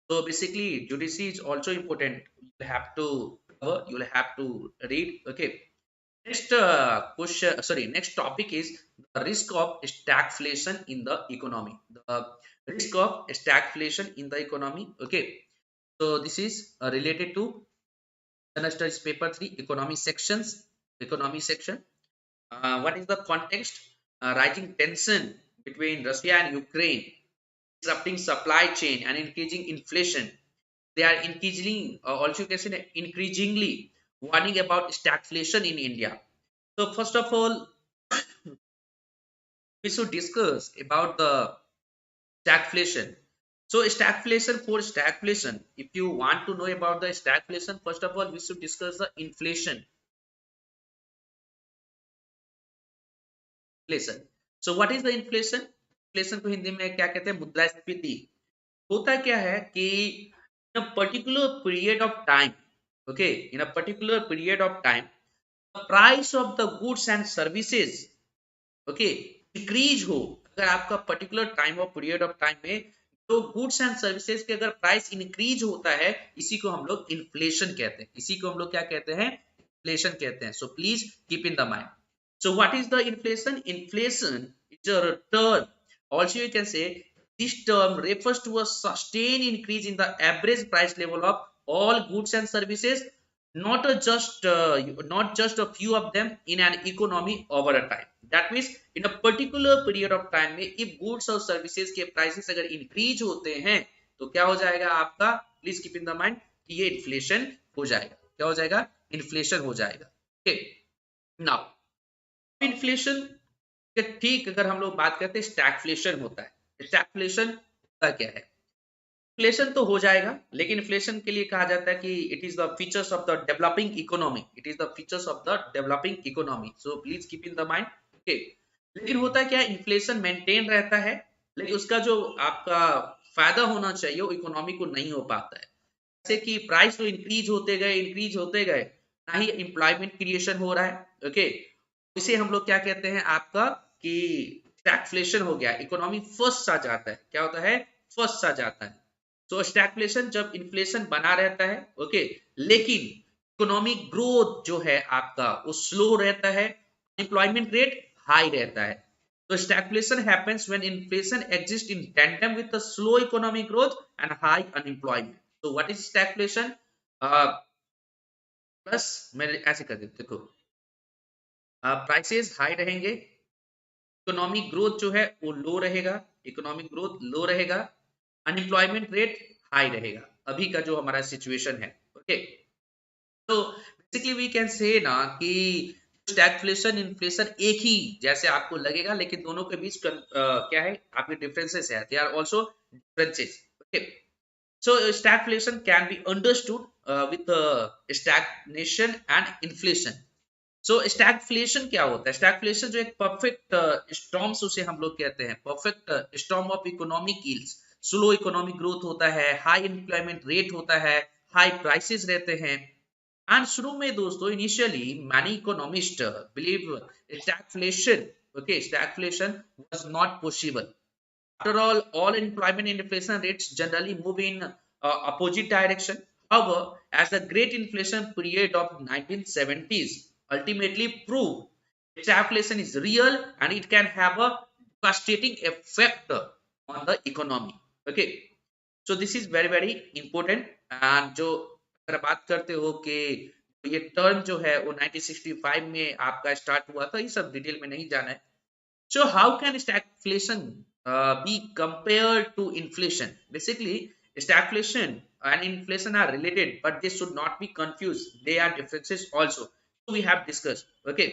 So basically, judici is also important. You have to cover, you'll have to read. Okay. Next question, sorry, next topic is the risk of stagflation in the economy. The risk of stagflation in the economy. Okay. So this is related to semester's paper 3 economy sections. Economy section. What is the context? Rising tension between Russia and Ukraine, disrupting supply chain and increasing inflation. They are increasingly, also you can say increasingly warning about stagflation in India. So first of all, we should discuss about the stagflation. So stagflation, for stagflation, if you want to know about the stagflation, first of all, we should discuss the inflation. Inflation. So what is the inflation? Inflation को हिंदी में क्या कहते हैं? मुद्रास्फीति. होता क्या है कि in a particular period of time, okay, in a particular period of time, the price of the goods and services, okay, increase हो. अगर आपका पर्टिकुलर टाइम और पीरियड ऑफ टाइम में तो गुड्स एंड सर्विसेज के अगर प्राइस इंक्रीज होता है, इसी को हम लोग इन्फ्लेशन कहते हैं. इसी को हम लोग क्या कहते हैं? इन्फ्लेशन कहते हैं. सो please keep in the mind. So what is the inflation? Inflation is a term. Also you can say this term refers to a sustained increase in the average price level of all goods and services, not just a few of them in an economy over a time. That means in a particular period of time में if goods और services के prices अगर increase होते हैं तो क्या हो जाएगा आपका? Please keep in the mind कि ये inflation हो जाएगा. क्या हो जाएगा? Inflation हो जाएगा. Okay. Now इन्फ्लेशन के ठीक अगर हम लोग बात करते हैं स्टैगफ्लेशन होता है. स्टैगफ्लेशन का क्या है? इन्फ्लेशन तो हो जाएगा, लेकिन इन्फ्लेशन के लिए कहा जाता है कि it is the features of the developing economy. It is the features of the developing economy. So please keep in the mind. Okay. लेकिन होता क्या है? इन्फ्लेशन मेंटेन रहता है, लेकिन उसका जो आपका फायदा होना चाहिए वो इकोनॉमी को नहीं हो पाता है. जैसे कि प्राइस तो इंक्रीज होते गए, ना ही एम्प्लॉयमेंट क्रिएशन हो रहा है. ओके. इसे हम लोग क्या कहते हैं आपका कि स्टैगफ्लेशन हो गया. इकोनॉमी फर्स्ट सा जाता है. क्या होता है? फर्स्ट सा जाता है. तो स्टैगफ्लेशन जब इन्फ्लेशन बना रहता है, ओके, लेकिन इकोनॉमिक ग्रोथ जो है आपका वो स्लो रहता है, एम्प्लॉयमेंट रेट हाई रहता है. तो stagflation happens when inflation exist in tandem with the slow economic growth and high unemployment. तो व्हाट इज स्टैगफ्लेशन? प्लस मैं ऐसे कर देता हूं. देखो, प्राइसेस हाई रहेंगे, इकोनॉमिक ग्रोथ जो है वो लो रहेगा, इकोनॉमिक ग्रोथ लो रहेगा, अनएम्प्लॉयमेंट रेट हाई रहेगा. अभी का जो हमारा सिचुएशन है. ओके. तो बेसिकली वी कैन से ना कि स्टैगफ्लेशन इन्फ्लेशन एक ही जैसे आपको लगेगा, लेकिन दोनों के बीच क्या है आपके डिफरेंसेस है. They are also differences. Okay. So stagflation can be understood with stagnation and inflation. So stagflation क्या होता है? स्टैगफ्लेशन जो एक परफेक्ट स्टॉर्म्स उसे हम लोग कहते हैं, perfect storm of economic yields. Slow economic growth होता है, हाई एम्प्लॉयमेंट रेट होता है, हाई प्राइसेस रहते हैं. एंड शुरू में दोस्तों initially many economist believe stagflation, okay, stagflation was not possible. After all employment and inflation rates generally move in opposite direction. However, as the great inflation period of 1970s ultimately proved, stagflation is real and it can have a devastating effect on the economy. Okay, so this is very important. And जो अगर बात करते हो कि ये term जो है वो 1965 में आपका स्टार्ट हुआ था, ये सब डिटेल में नहीं जाना है. So how can stagflation be compared to inflation? Basically, stagflation and inflation are related, but they should not be confused. They are differences also. So we have discussed. Okay.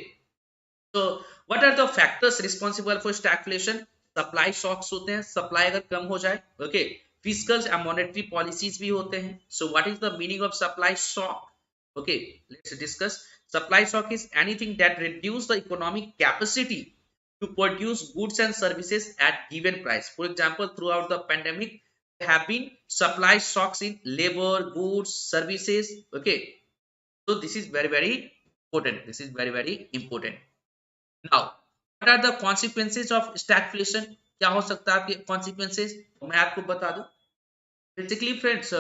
So what are the factors responsible for stagflation? Supply shocks होते हैं. Supply अगर कम हो जाए, okay. Fiscal and monetary policies भी होते हैं. So what is the meaning of supply shock? Okay, let's discuss. Supply shock is anything that reduce the economic capacity to produce goods and services at given price. For example, throughout the pandemic, there have been supply shocks in labor, goods, services. Okay, so this is very important. This is very important. Now, what are the consequences of stagflation, क्या हो सकता है आपके consequences, मैं आपको बता दूं। Basically friends,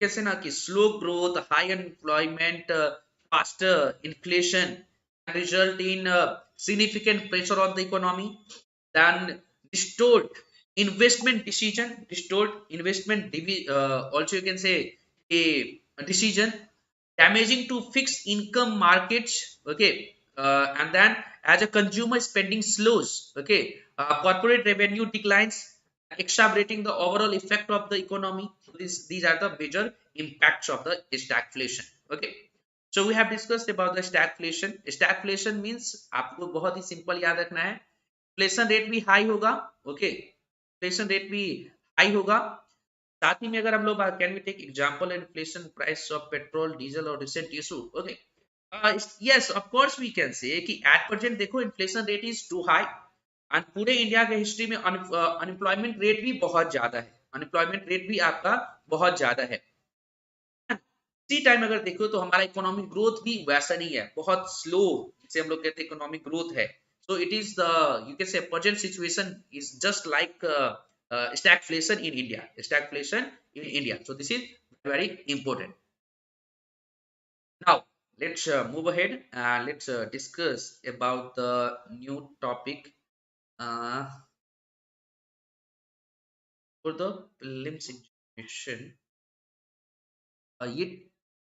कैसे ना कि slow growth, high unemployment, faster inflation result in significant pressure on the economy, then distort distort also you can say a decision, damaging to fixed income markets, okay, and then as a consumer spending slows, okay, corporate revenue declines, exacerbating the overall effect of the economy. So these are the major impacts of the stagflation. Okay, so we have discussed about the stagflation. Stagflation means आपको बहुत ही simple याद रखना है, inflation rate भी high होगा, okay, inflation rate भी high होगा। साथ ही में अगर हम लोग can we take example inflation price of petrol diesel और recent issue, okay, yes of course we can say कि एट प्रेजेंट देखो inflation rate is too high, and पूरे इंडिया के हिस्ट्री में अनएम्प्लॉयमेंट रेट भी बहुत ज्यादा है, अनएम्प्लॉयमेंट रेट भी आपका बहुत ज्यादा है। इसी टाइम अगर देखो तो हमारा इकोनॉमिक ग्रोथ भी वैसा नहीं है, बहुत स्लो, जिसे हम लोग कहते हैं इकोनॉमिक ग्रोथ है। So it is the, you can से present situation is just like stagflation in India, stagflation in India. So this is very important. Now let's move ahead and let's discuss about the new topic uh, for the prelims examination.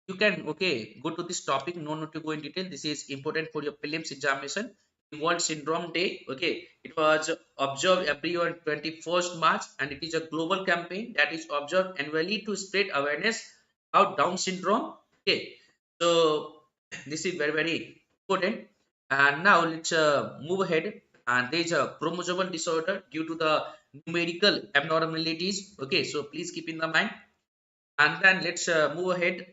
You can, okay, go to this topic, no need to go in detail, this is important for your prelims examination. World Syndrome Day, okay, it was observed every year on 21st March, and it is a global campaign that is observed annually to spread awareness about Down syndrome. Okay, so this is very important. And now let's move ahead. And there is a chromosomal disorder due to the numerical abnormalities, okay, so please keep in the mind. And then let's move ahead.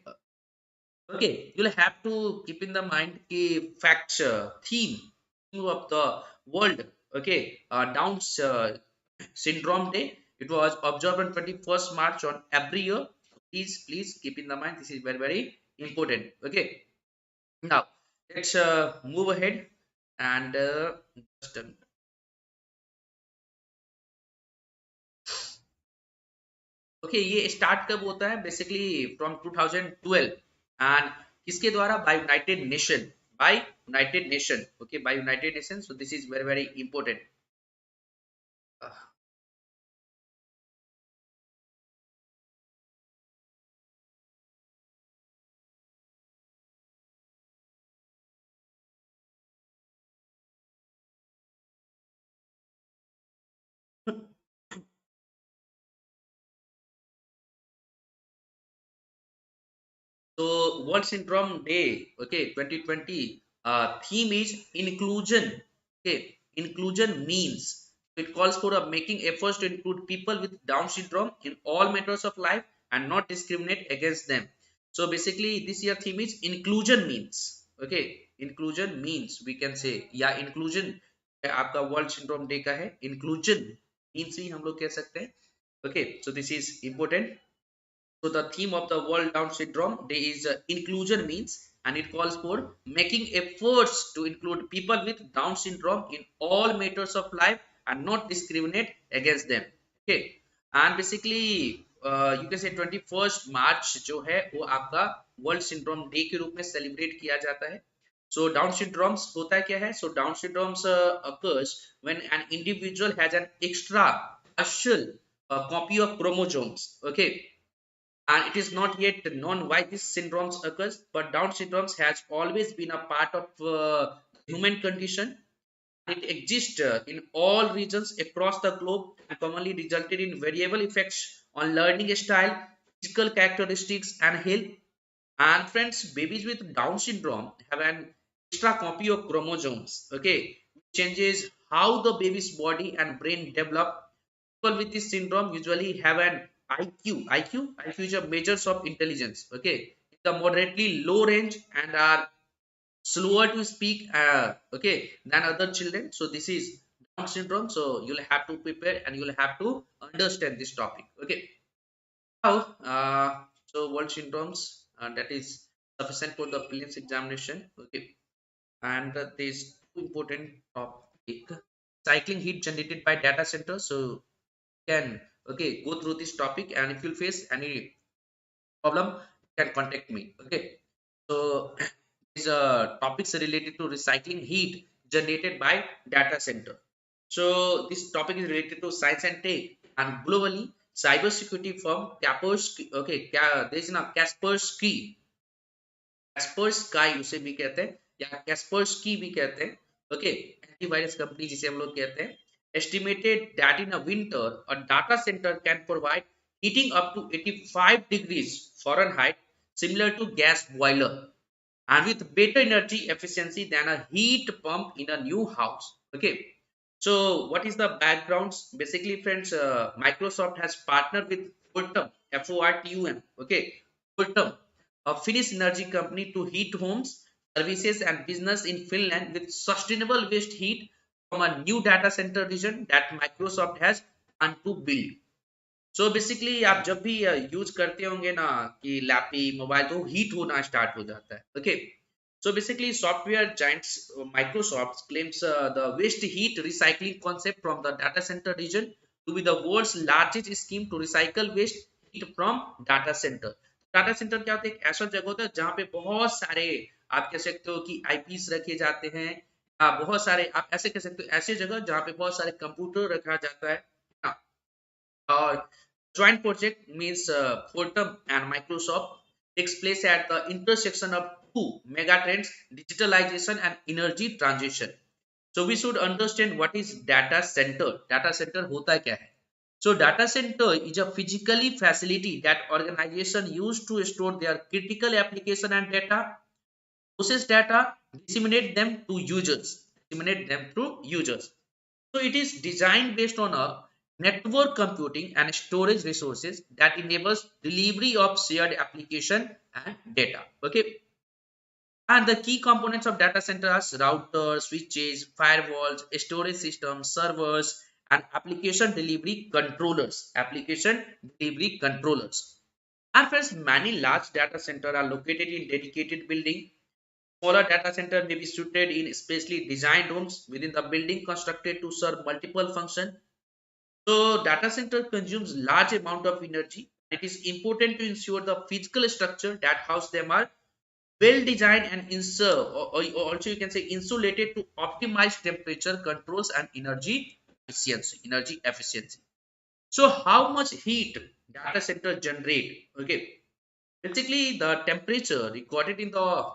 Okay, you'll have to keep in the mind a facts theme of the world. Okay, Down's syndrome day. It was observed on 21st March on every year. Please keep in the mind. This is very important. Okay, now let's move ahead and just okay, ये start कब होता है, basically from 2012, and किसके द्वारा, by United Nation, by United Nation, okay, by United Nation. So this is very important. So World Syndrome Day, okay, 2020, theme is inclusion. Okay, inclusion means it calls for a making efforts to include people with Down syndrome in all matters of life and not discriminate against them. So basically, this year theme is inclusion means. Okay, inclusion means we can say, yeah, inclusion आपका world syndrome day का है, inclusion means भी हम लोग कह सकते हैं। Okay, so this is important. So the theme of the World Down Syndrome Day is inclusion means, and it calls for making efforts to include people with Down syndrome in all matters of life and not discriminate against them. Okay, and basically you can say 21st March जो है वो आपका World Syndrome Day के रूप में celebrate किया जाता है। So Down syndromes होता क्या है? So Down syndromes occurs when an individual has an extra partial copy of chromosomes. Okay, and it is not yet known why this syndromes occurs, but Down syndromes has always been a part of human condition. It exists in all regions across the globe and commonly resulted in variable effects on learning style, physical characteristics, and health. And friends, babies with Down syndrome have an extra copy of chromosomes, okay, which changes how the baby's body and brain develop. People with this syndrome usually have an IQ is a measures of intelligence, okay, in the moderately low range and are slower to speak, okay, than other children. So this is Down syndrome. So you'll have to prepare and you'll have to understand this topic. Okay. Now, so world syndromes that is sufficient for the prelims examination. Okay, and there is two important topic cycling heat generated by data center. So you can go through this topic, and if you face any problem, you can contact me. Okay, so these topics are related to recycling heat generated by data center. So this topic is related to science and tech, and globally cybersecurity firm Kaspersky, there is a Kaspersky उसे भी कहते हैं, या Kaspersky भी कहते हैं. Okay, antivirus company जिसे हम लोग कहते हैं, estimated that in a winter a data center can provide heating up to 85 degrees Fahrenheit, similar to gas boiler, and with better energy efficiency than a heat pump in a new house. Okay, so what is the backgrounds? Basically friends, Microsoft has partnered with Fortum, Fortum, okay, Fortum, a Finnish energy company, to heat homes, services and business in Finland with sustainable waste heat from a new data center region that Microsoft has planned to build. So basically आप जब भी use करते होंगे ना कि laptop mobile, तो heat होना start हो जाता है. Okay, so basically software giants Microsoft claims the waste heat recycling concept from the data center region to be the world's largest scheme to recycle waste heat from data center. Data centre क्या होता है? एक ऐसा जगह होता है जहाँ पे बहुत सारे, आप कह सकते हो कि आईपीस रखे जाते हैं, बहुत सारे, आप ऐसे कह सकते हो, ऐसी जगह जहाँ पे बहुत सारे कंप्यूटर रखा जाता है. हाँ, और joint project means Fortum and Microsoft takes place at the intersection of two megatrends: digitalization and energy transition. So we should understand what is data center. Data center hota kya hai? So data center is a physically facility that organization use to store their critical application and data, process data, disseminate them to users. So it is designed based on a network computing and storage resources that enables delivery of shared application and data. Okay. And the key components of data center are routers, switches, firewalls, storage systems, servers, and application delivery controllers. And friends, many large data centers are located in dedicated building. Smaller data center may be suited in specially designed rooms within the building constructed to serve multiple functions. So data center consumes large amount of energy. It is important to ensure the physical structure that house them are well designed and or also you can say insulated to optimize temperature controls and energy efficiency. So how much heat data center generate? Okay, basically the temperature recorded in the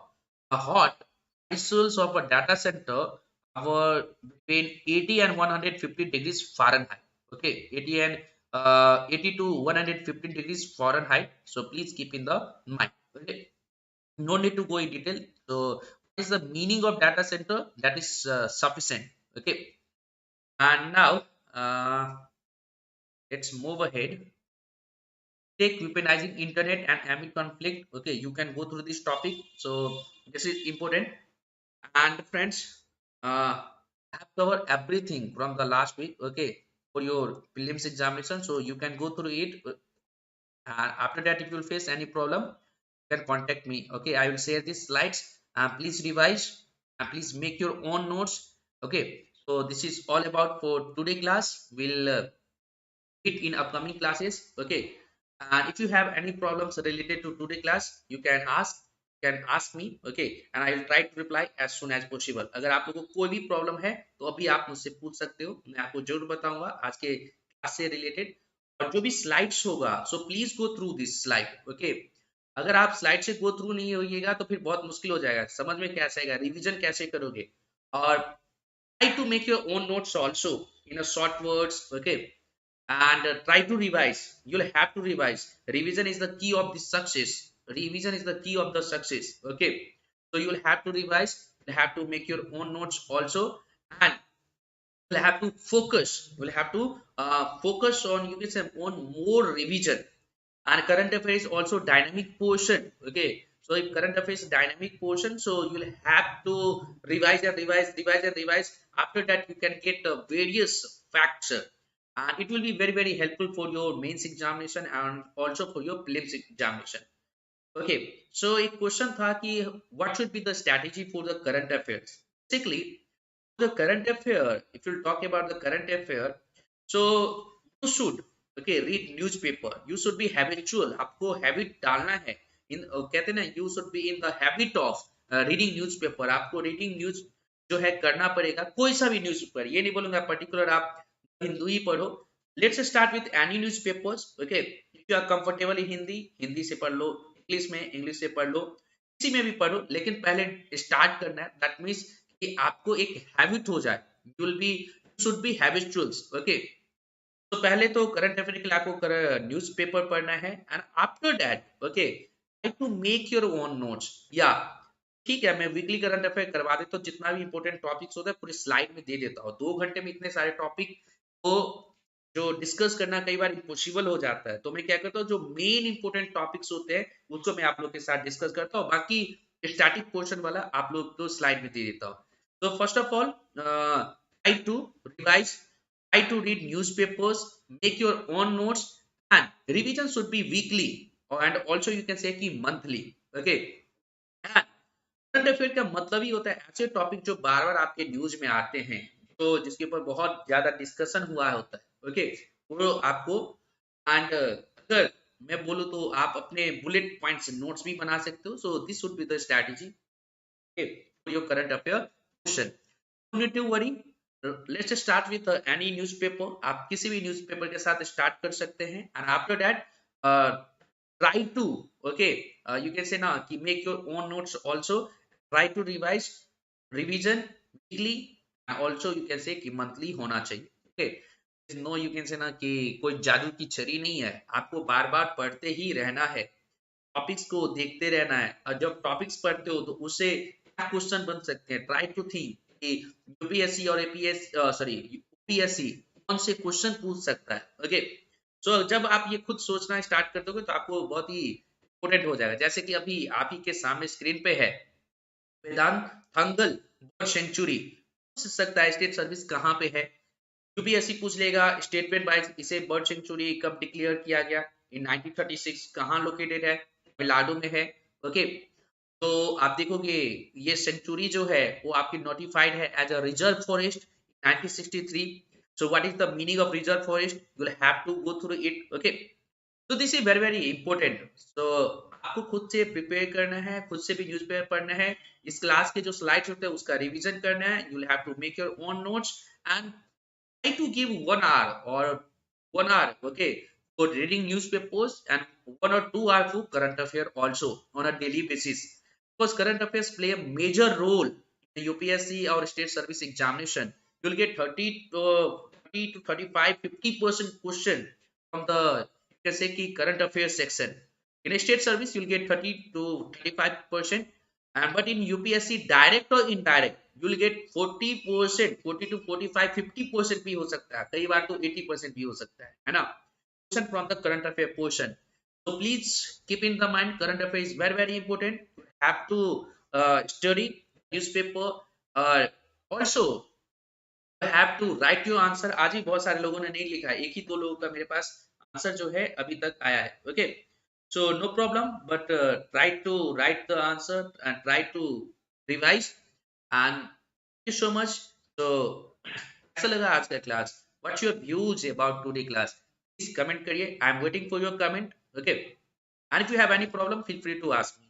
hot isles of a data center are between 80 and 150 degrees Fahrenheit. Okay, 80 to 115 degrees Fahrenheit. So please keep in the mind. Okay, no need to go in detail. So what is the meaning of data center? That is sufficient. Okay, and now let's move ahead. Take weaponizing internet and amid conflict. Okay, you can go through this topic. So this is important. And friends, I have covered everything from the last week, okay, for your prelims examination. So you can go through it, and after that if you face any problem, you can contact me. Okay, I will share these slides, and please revise and please make your own notes. Okay, so this is all about for today class. We'll it in upcoming classes. Okay, and if you have any problems related to today class, you can ask me. Okay, and I will try to reply as soon as possible. अगर आप लोगों को कोई भी problem है तो अभी आप मुझसे पूछ सकते हो, मैं आपको जरूर बताऊंगा आज के क्लास से रिलेटेड. और जो भी स्लाइड्स होगा, so please go through this slide. Okay, अगर आप स्लाइड से गो थ्रू नहीं होइएगा तो फिर बहुत मुश्किल हो जाएगा, समझ में कैसे आएगा, रिवीजन कैसे करोगे. और try to make your own notes also in a short words. Okay, and try to revise. You'll have to revise. Revision is the key of the success. Revision is the key of the success. Okay, so you'll have to revise, you'll have to make your own notes also, and you'll have to focus on, you can say, on more revision. And current affair is also dynamic portion. Okay, so if current affair is dynamic portion, so you'll have to revise. After that you can get various facts, and it will be very helpful for your mains examination and also for your prelims examination. Okay, so a question tha ki what should be the strategy for the current affairs. Basically The current affair, if you talk about the current affair, so you should okay read newspaper. You should be habitual. आपको habit डालना है. In कहते हैं ना, you should be in the habit of reading newspaper. आपको reading news जो है करना पड़ेगा. कोई सा भी न्यूज़पेपर, ये नहीं बोलूंगा पर्टिकुलर आप हिंदू ही पढ़ो. Let's start with any newspapers. Okay, if you are comfortable in Hindi, Hindi से पढ़ लो. इंग्लिश में, इंग्लिश से पढ़ लो. किसी में भी पढ़ो, लेकिन पहले स्टार्ट करना है. दैट मीन्स कि आपको एक हैबिट हो जाए. You will be, should be habituals. Okay, तो पहले तो करंट अफेयर के लिए आपको न्यूज़पेपर पढ़ना है. And after that okay try to make your own notes. या ठीक है, मैं वीकली करंट अफेयर करवा देता हूँ. जितना भी इंपॉर्टेंट टॉपिक्स होता है पूरे स्लाइड में दे देता हूँ. 2 घंटे में इतने सारे टॉपिक को जो डिस्कस करना कई बार इम्पॉसिबल हो जाता है. तो मैं क्या करता हूँ, जो मेन इंपॉर्टेंट टॉपिक्स होते हैं उसको मैं आप लोग के साथ डिस्कस करता हूँ. बाकी स्टैटिक पोर्शन वाला आप लोग को स्लाइड में दे देता हूँ. तो first of all try to revise, try to read newspapers, make your own notes, and revision should be weekly, and also you can say कि monthly. Okay, and current affair का मतलब ही होता है ऐसे टॉपिक जो बार बार आपके न्यूज में आते हैं, तो जिसके ऊपर बहुत ज्यादा डिस्कशन हुआ होता है. ओके, वो आपको, एंड अगर मैं बोलूँ तो आप अपने बुलेट पॉइंट्स नोट्स भी बना सकते हो. So this would be the strategy for your current affair question. No need to worry. Let's just start with any newspaper. आप किसी भी न्यूज़पेपर के साथ स्टार्ट कर सकते हैं. And after that try to okay you can say ना कि make your own notes also. Try to revise, revision weekly, and also you can say कि monthly होना चाहिए. Okay, no you can say ना कि कोई जादू की छड़ी नहीं है. आपको बार बार पढ़ते ही रहना है, टॉपिक्स को देखते रहना है. और जब टॉपिक्स पढ़ते हो तो उससे क्या क्वेश्चन बन सकते हैं, ट्राई टू थिंक कि यूपीएससी और एपीएस सॉरी यूपीएससी कौन से क्वेश्चन पूछ सकता है. ओके, सो जब आप ये खुद सोचना स्टार्ट कर दोगे तो आपको बहुत ही इंपोर्टेंट हो जाएगा. जैसे कि अभी आप ही के सामने स्क्रीन पे है वेदांत थंगल बर्ड सेंचुरी. पूछ सकता है स्टेट सर्विस कहाँ पे है. यूपीएससी पूछ लेगा स्टेटमेंट वाइज इसे बर्ड सेंचुरी कब डिक्लेयर किया गया, इन 1936, कहाँ लोकेटेड है, तमिलनाडु में है. ओके, तो आप देखोगे ये सेंचुरी जो है वो आपकी नोटिफाइड है as a reserve forest 1963. So what is the meaning of reserve forest, you will have to go through it. Okay, तो this is very very important. So आपको खुद से प्रिपेयर करना है, खुद से भी न्यूज़पेपर पढ़ना है. इस क्लास के जो स्लाइड्स होते हैं उसका रिवीजन करना है. You will have to make your own notes and try to give 1 hour or 1 hour, okay, for reading newspapers, and 1 or 2 hour for current affair also on a daily basis, because current affairs play a major role in UPSC or state service examination. You'll get 30 to 35 50% question from the, you can say ki current affairs section. In a state service you'll get 30 to 35%, and but in UPSC direct or indirect you will get 40%, 40 to 45 50% भी हो सकता है, कई बार तो 80% भी हो सकता है ना, question from the current affair portion. So please keep in the mind current affair is very very important. You have to study newspaper. Also you have to write your answer. आज ही बहुत सारे लोगों ने नहीं लिखा है, एक ही दो लोगों का मेरे पास आंसर जो है अभी तक आया है. Okay, so no problem, but try to write the answer and try to revise. And thank you so much. So कैसा लगा आज का class, what's your views about today class, please comment करिए. I am waiting for your comment. Okay, and if you have any problem feel free to ask me,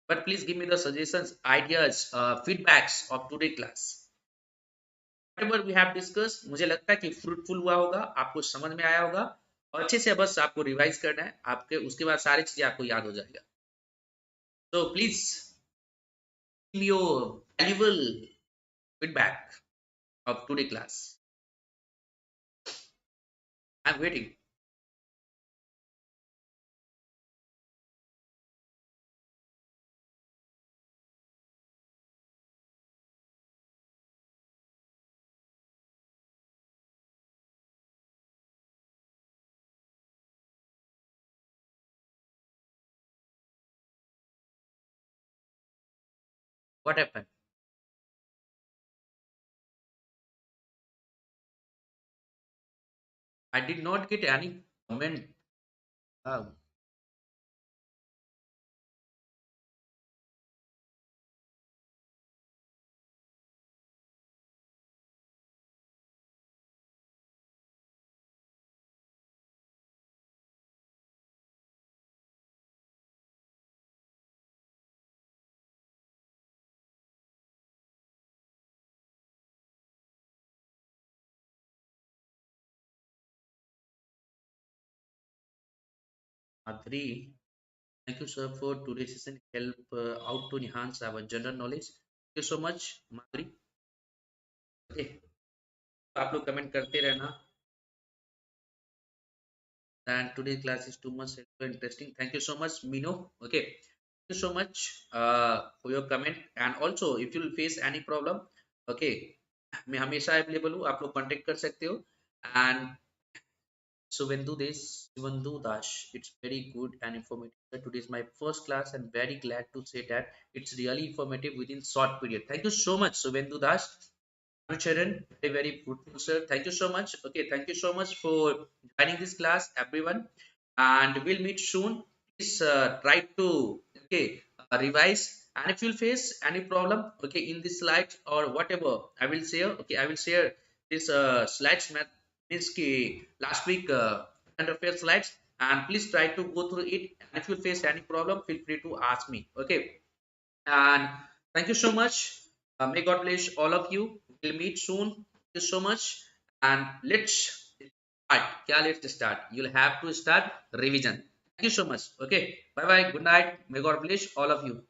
but please give me the suggestions, ideas, feedbacks of today class. Whatever we have discussed मुझे लगता है कि fruitful हुआ होगा, आपको समझ में आया होगा, और अच्छे से बस आपको रिवाइज करना है आपके, उसके बाद सारी चीजें आपको याद हो जाएगा. So please give me your valuable feedback of today class. I'm waiting. What happened? I did not get any comment. Uh, Madhuri, thank you, sir, for today's session. Help out to enhance our general knowledge. Thank you so much, Madhuri. Okay, आप लोग comment करते रहना. And today's class is too much interesting. Thank you so much, Mino. Okay, thank you so much for your comment. And also, if you will face any problem, okay, मैं हमेशा available हूँ, आप लोग contact कर सकते हो. And Suvendu Dash, it's very good and informative. Today is my first class and very glad to say that it's really informative within short period. Thank you so much, Suvendu Dash. Charan, very, very good, sir. Thank you so much. Okay, thank you so much for joining this class, everyone. And we'll meet soon. Please try to revise. And if you'll face any problem, okay, in this slide or whatever, I will share. Okay, I will share this slides means last week current affairs slides, and please try to go through it. And if you face any problem, feel free to ask me. Okay, and thank you so much. May God bless all of you. We'll meet soon. Thank you so much. And let's start. Yeah, let's start. You'll have to start revision. Thank you so much. Okay. Bye bye. Good night. May God bless all of you.